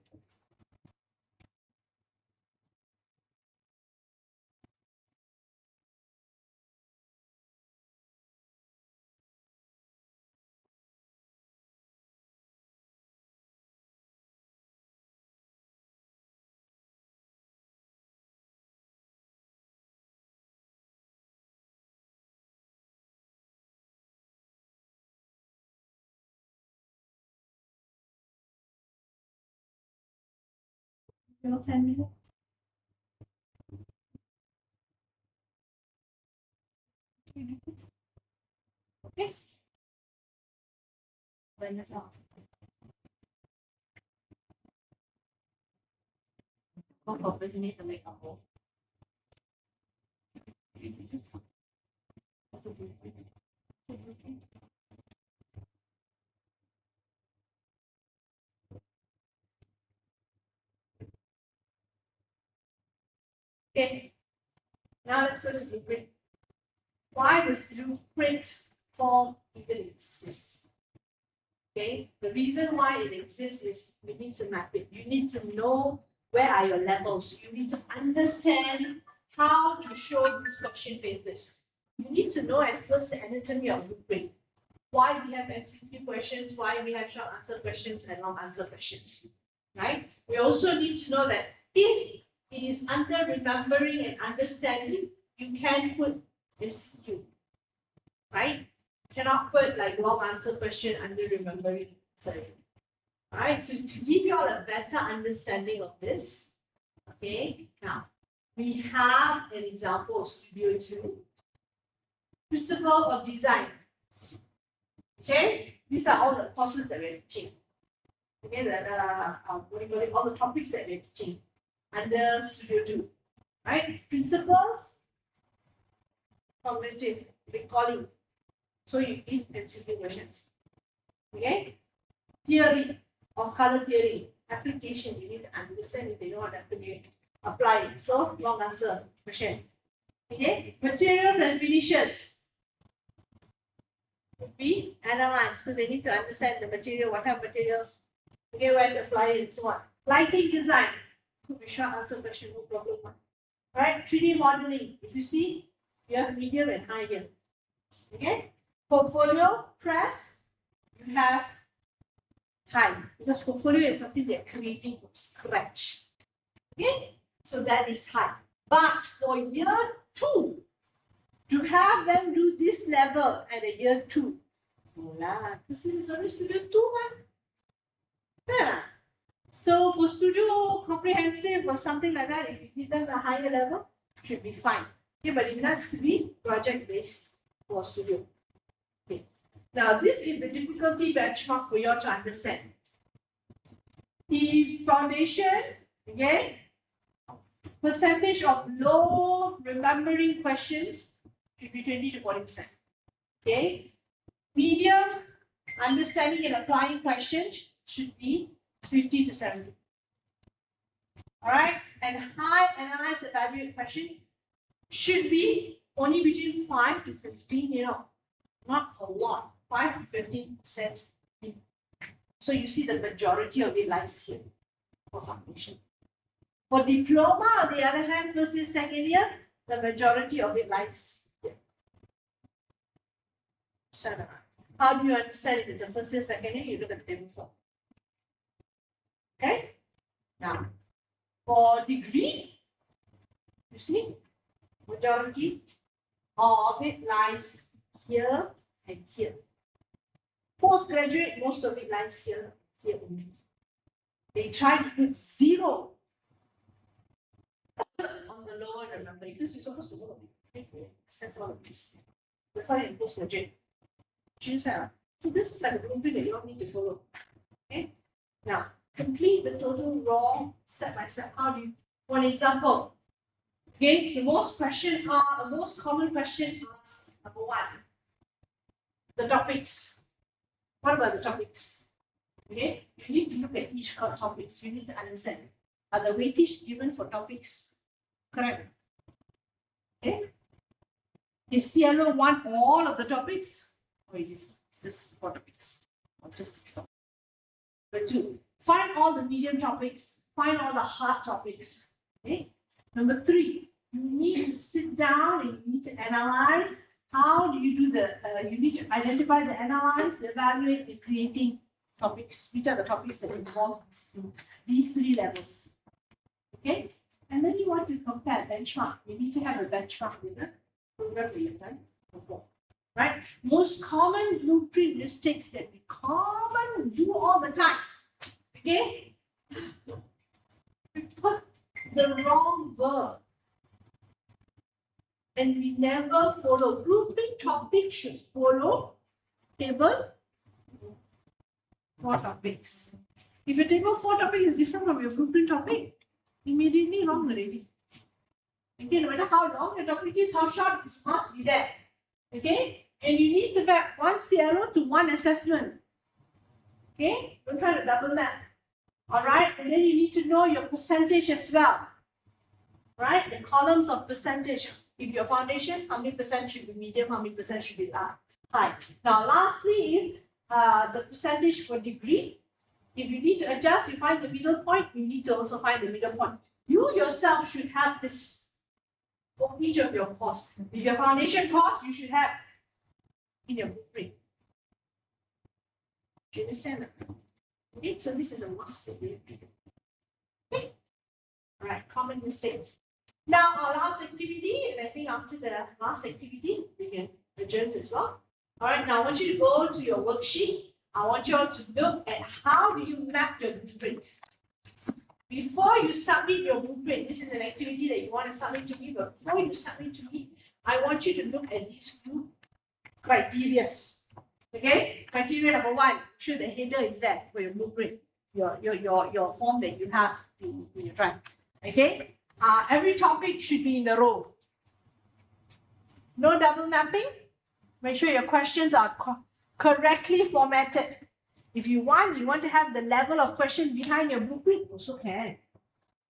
Still 10 minutes. Okay. When it's off. Go for business to make a whole. Okay. Now let's go to blueprint. Why does blueprint form even exist? Okay. The reason why it exists is we need to map it. You need to know where are your levels. You need to understand how to show these question papers. You need to know at first the anatomy of blueprint. Why we have MCQ questions, why we have short answer questions and long answer questions. Right? We also need to know that if it is under remembering and understanding, you can put MCQ. Right? You cannot put like long answer question under remembering. Sorry. Alright, so to give you all a better understanding of this, okay, now we have an example of Studio 2. Principle of design. Okay, these are all the courses that we're teaching. Okay, all the topics that we're teaching under Studio 2. Right? Principles cognitive, recalling. So you need MCQ questions. Okay? Theory of color theory, application, you need to understand if they know how to apply it. So long answer question. Okay? Materials and finishes will be analyzed because they need to understand the material, what type of materials, okay, where to apply it and so on. Lighting design could be short answer question, no problem. Alright, 3D modeling. If you see, you have medium and high here. Okay? Portfolio, press, you have high. Because portfolio is something they're creating from scratch. Okay? So that is high. But for year 2, to have them do this level at a year 2, this is only studio 2 one. Yeah. So for studio comprehensive or something like that, if you give them a higher level, should be fine. Okay, but it has to be project based for studio. Okay. Now this is the difficulty benchmark for you all to understand. If foundation, okay, percentage of low remembering questions should be 20 to 40%. Okay. Medium understanding and applying questions should be 50 to 70. Alright, and high analyze evaluate question should be only between 5 to 15, not a lot, 5 to 15%. So you see the majority of it lies here for foundation. For diploma, on the other hand, first and second year, the majority of it lies here. So, how do you understand if it's a first year, second year? You look at the table 4. Okay? Now, for degree, you see, majority of it lies here and here. Postgraduate, most of it lies here, here only. They try to put 0 on the lower number because you're supposed to know access all of this. That's why in postgraduate. So this is like a blueprint that you don't need to follow. Okay? Now, complete the total raw step by step. How do you, for an example, okay, the most common question asked, number 1, the topics. What about the topics? Okay, you need to look at each topics. You need to understand. Are the weightage given for topics correct? Okay. Is CLO want all of the topics? Or it is just 4 topics? Or just 6 topics? Number 2, find all the medium topics, find all the hard topics. Okay. Number 3, you need to sit down and you need to analyze. How do you do you need to identify the analyze, evaluate, the creating topics. Which are the topics that involve these 3 levels? Okay. And then you want to compare benchmark. You need to have a benchmark with the program that you've done before. Right? Most common blueprint mistakes that we do all the time. Okay? We put the wrong verb. And we never follow. Blueprint topic should follow table 4 topics. If your table 4 topic is different from your blueprint topic, immediately wrong already. Okay, no matter how long your topic is, how short, it must be there. Okay? And you need to map 1 CLO to 1 assessment. Okay? Don't try to double map. Alright? And then you need to know your percentage as well. Right? The columns of percentage. If your foundation, how many percent should be medium, how many percent should be high. Now, lastly is the percentage for degree. If you need to adjust, you find the middle point, you need to also find the middle point. You yourself should have this for each of your course. If your foundation course, you should have in your blueprint. Do you understand that? Okay, so this is a must that you have to do. Okay. All right, common mistakes. Now, our last activity, and I think after the last activity, we can adjourn as well. All right, now I want you to go to your worksheet. I want you all to look at how do you map your blueprint. Before you submit your blueprint, this is an activity that you want to submit to me, but before you submit to me, I want you to look at these 2 criteria. Okay? Criteria number 1, make sure the header is there for your blueprint, your form that you have in your drive. Okay? Every topic should be in the row. No double mapping. Make sure your questions are correctly formatted. If you want to have the level of question behind your blueprint, also can.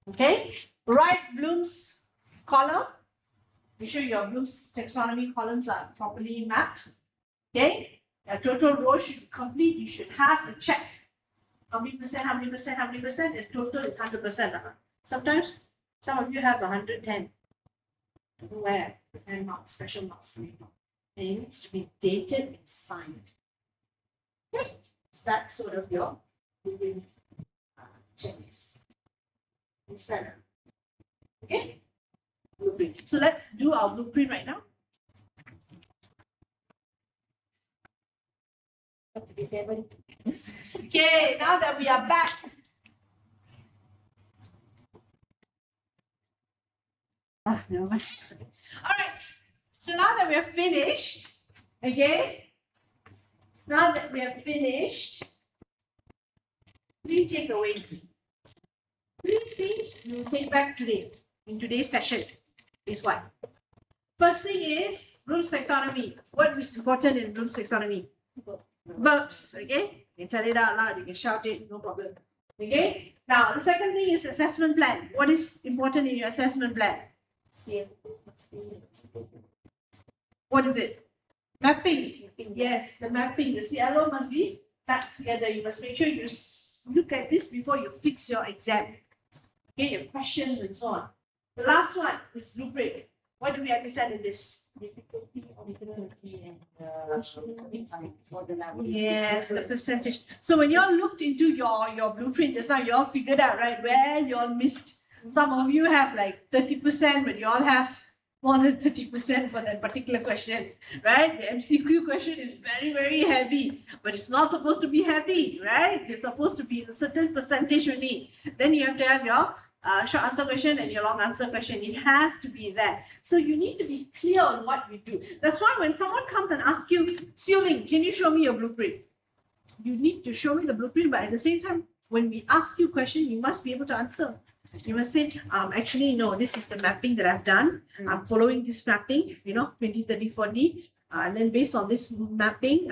Okay? Write Bloom's column. Make sure your Bloom's taxonomy columns are properly mapped. Okay? A total row should be complete. You should have a check. How many percent, how many percent, how many percent? And total is 100%. Sometimes some of you have 110. Don't know where. 10 marks, special marks. And it needs to be dated and signed. Okay? So that's sort of your checklist. Center. Okay? Blueprint. So let's do our blueprint right now. Okay, now that we are back. Never mind. All right. So now that we are finished, okay? Now that we are finished, 3 takeaways. 3 things you take back today, in today's session, is what? First thing is Bloom's taxonomy. What is important in Bloom's taxonomy? Verbs, okay? You can tell it out loud, you can shout it, no problem. Okay? Now, the second thing is assessment plan. What is important in your assessment plan? What is it? Mapping. Yes, the mapping. The CLO must be packed together. You must make sure you look at this before you fix your exam. Okay, your questions and so on. The last one is blueprint. What do we understand in this? Difficulty and for the level. Yes, the percentage. So when you all looked into your blueprint just now, you all figured out, right, where you all missed. Some of you have like 30%, but you all have more than 30% for that particular question, right? The MCQ question is very, very heavy, but it's not supposed to be heavy, right? It's supposed to be a certain percentage only. Then you have to have your short answer question and your long answer question. It has to be there. So you need to be clear on what we do. That's why when someone comes and asks you, Siu Ling, can you show me your blueprint? You need to show me the blueprint, but at the same time, when we ask you a question, you must be able to answer. You must say, actually, no, this is the mapping that I've done. I'm following this mapping, 20, 30, 40. And then based on this mapping,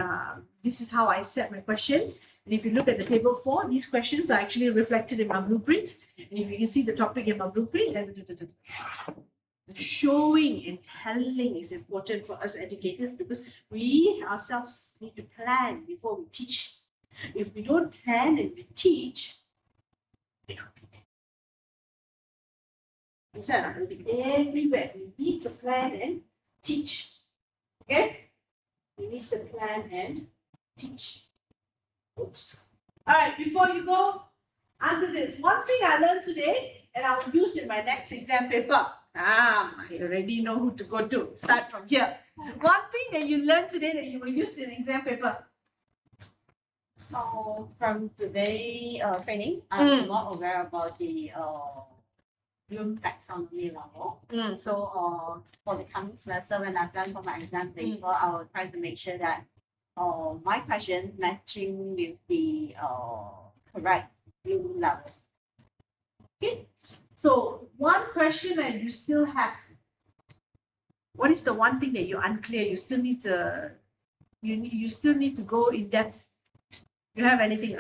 this is how I set my questions. And if you look at the table 4, these questions are actually reflected in my blueprint. And if you can see the topic in my blueprint, then showing and telling is important for us educators because we ourselves need to plan before we teach. If we don't plan and we teach, it will be it will be everywhere. We need to plan and teach. Okay? We need to plan and teach. Oops. All right, before you go, answer this. One thing I learned today, and I will use in my next exam paper. I already know who to go to. Start from here. One thing that you learned today that you will use in exam paper. So from today training, I'm not aware about the Bloom taxonomy level. So for the coming semester, when I plan for my exam paper, I will try to make sure that my question matching with the correct Bloom level. Okay. So one question that you still have. What is the one thing that you're unclear? You still need to you still need to go in depth. You have anything?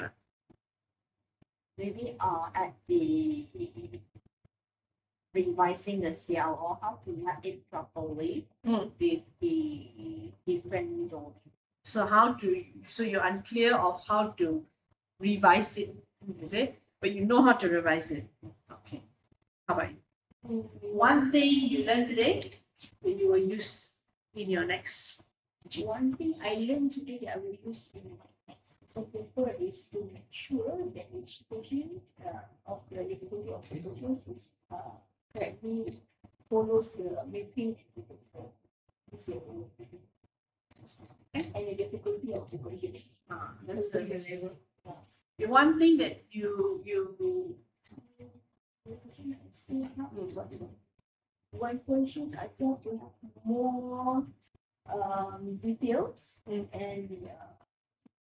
Maybe at the revising the CLO, how to map it properly with the different domains. So you're unclear of how to revise it, is it? But you know how to revise it. Okay. How about you? One thing you learned today that you will use in your next. One thing I learned today that I will use in my next paper is to make sure that each question of the difficulty of the questions is correctly follows the mapping and the difficulty of the question. That's the one thing that you one questions I thought to have more details and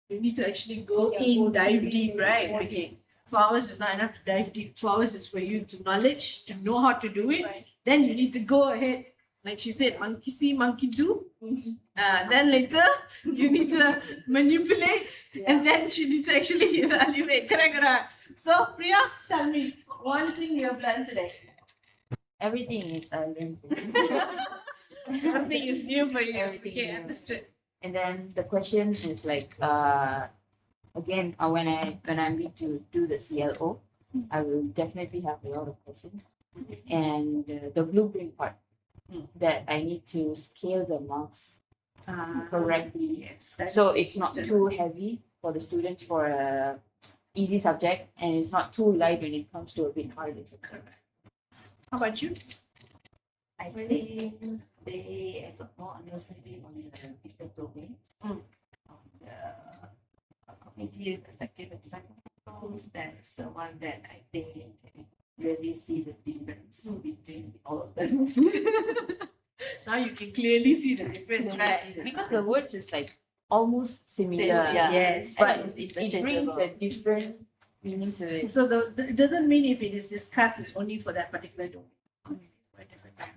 you need to actually go dive deep, right? Okay. 4 hours is not enough to dive deep. 4 hours is for you to knowledge, to know how to do it. Right. Then you need to go ahead like she said, monkey see, monkey do. Then later you need to manipulate, and then you need to actually evaluate. Correct. So Priya, tell me one thing you have learned today. Everything is learned. Something is new for you. Everything Okay, new. understood. And then the question is like, again, when I need to do the CLO, I will definitely have a lot of questions. And the blueprint part, that I need to scale the marks correctly. Yes. So it's not too heavy for the students for a easy subject, and it's not too light when it comes to a bit harder. How about you? I think they got more understanding on the different domains. On the cognitive, effective, and psychological, that's the one that I think you can really see the difference between all of them. Now you can clearly see the difference, right? Because the words is like almost similar, Yeah. Yes. but it's it brings a different meaning to it. So it doesn't mean if it is discussed, it's only for that particular domain. Could be for a different domain.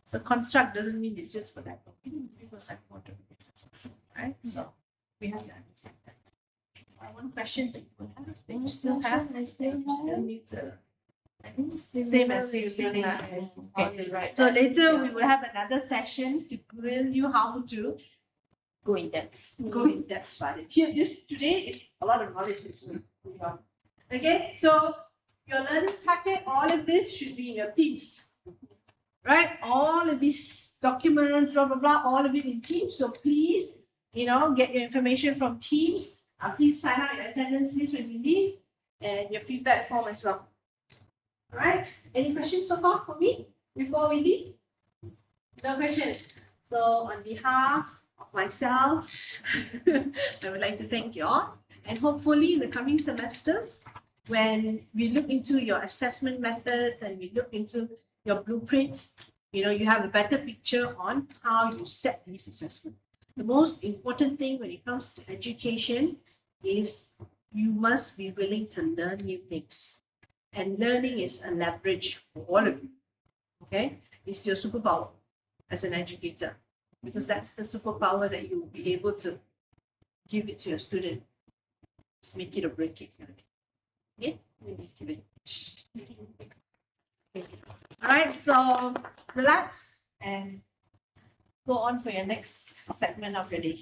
So construct doesn't mean it's just for that domain. It was like more domains also, right? So we have to understand that. One question that you would have, that you still have, I still you still need to. Same Similar as you saying reasoning that. as Okay. you write So that. later we will have another session to grill you how to Go in depth. go in depth about it. Here, this today is a lot of knowledge. Okay, so your learning packet, all of this should be in your Teams, right? All of these documents, blah blah blah, all of it in Teams. So please, get your information from Teams. Please sign out your attendance list when you leave, and your feedback form as well. All right. Any questions so far for me before we leave? No questions. So on behalf of myself, I would like to thank you all. And hopefully in the coming semesters, when we look into your assessment methods and we look into your blueprint, you have a better picture on how you set these assessments. The most important thing when it comes to education is you must be willing to learn new things. And learning is a leverage for all of you. Okay? It's your superpower as an educator, because that's the superpower that you will be able to give it to your student. Just make it or break it. Okay? Just give it. All right, so relax and go on for your next segment of your day.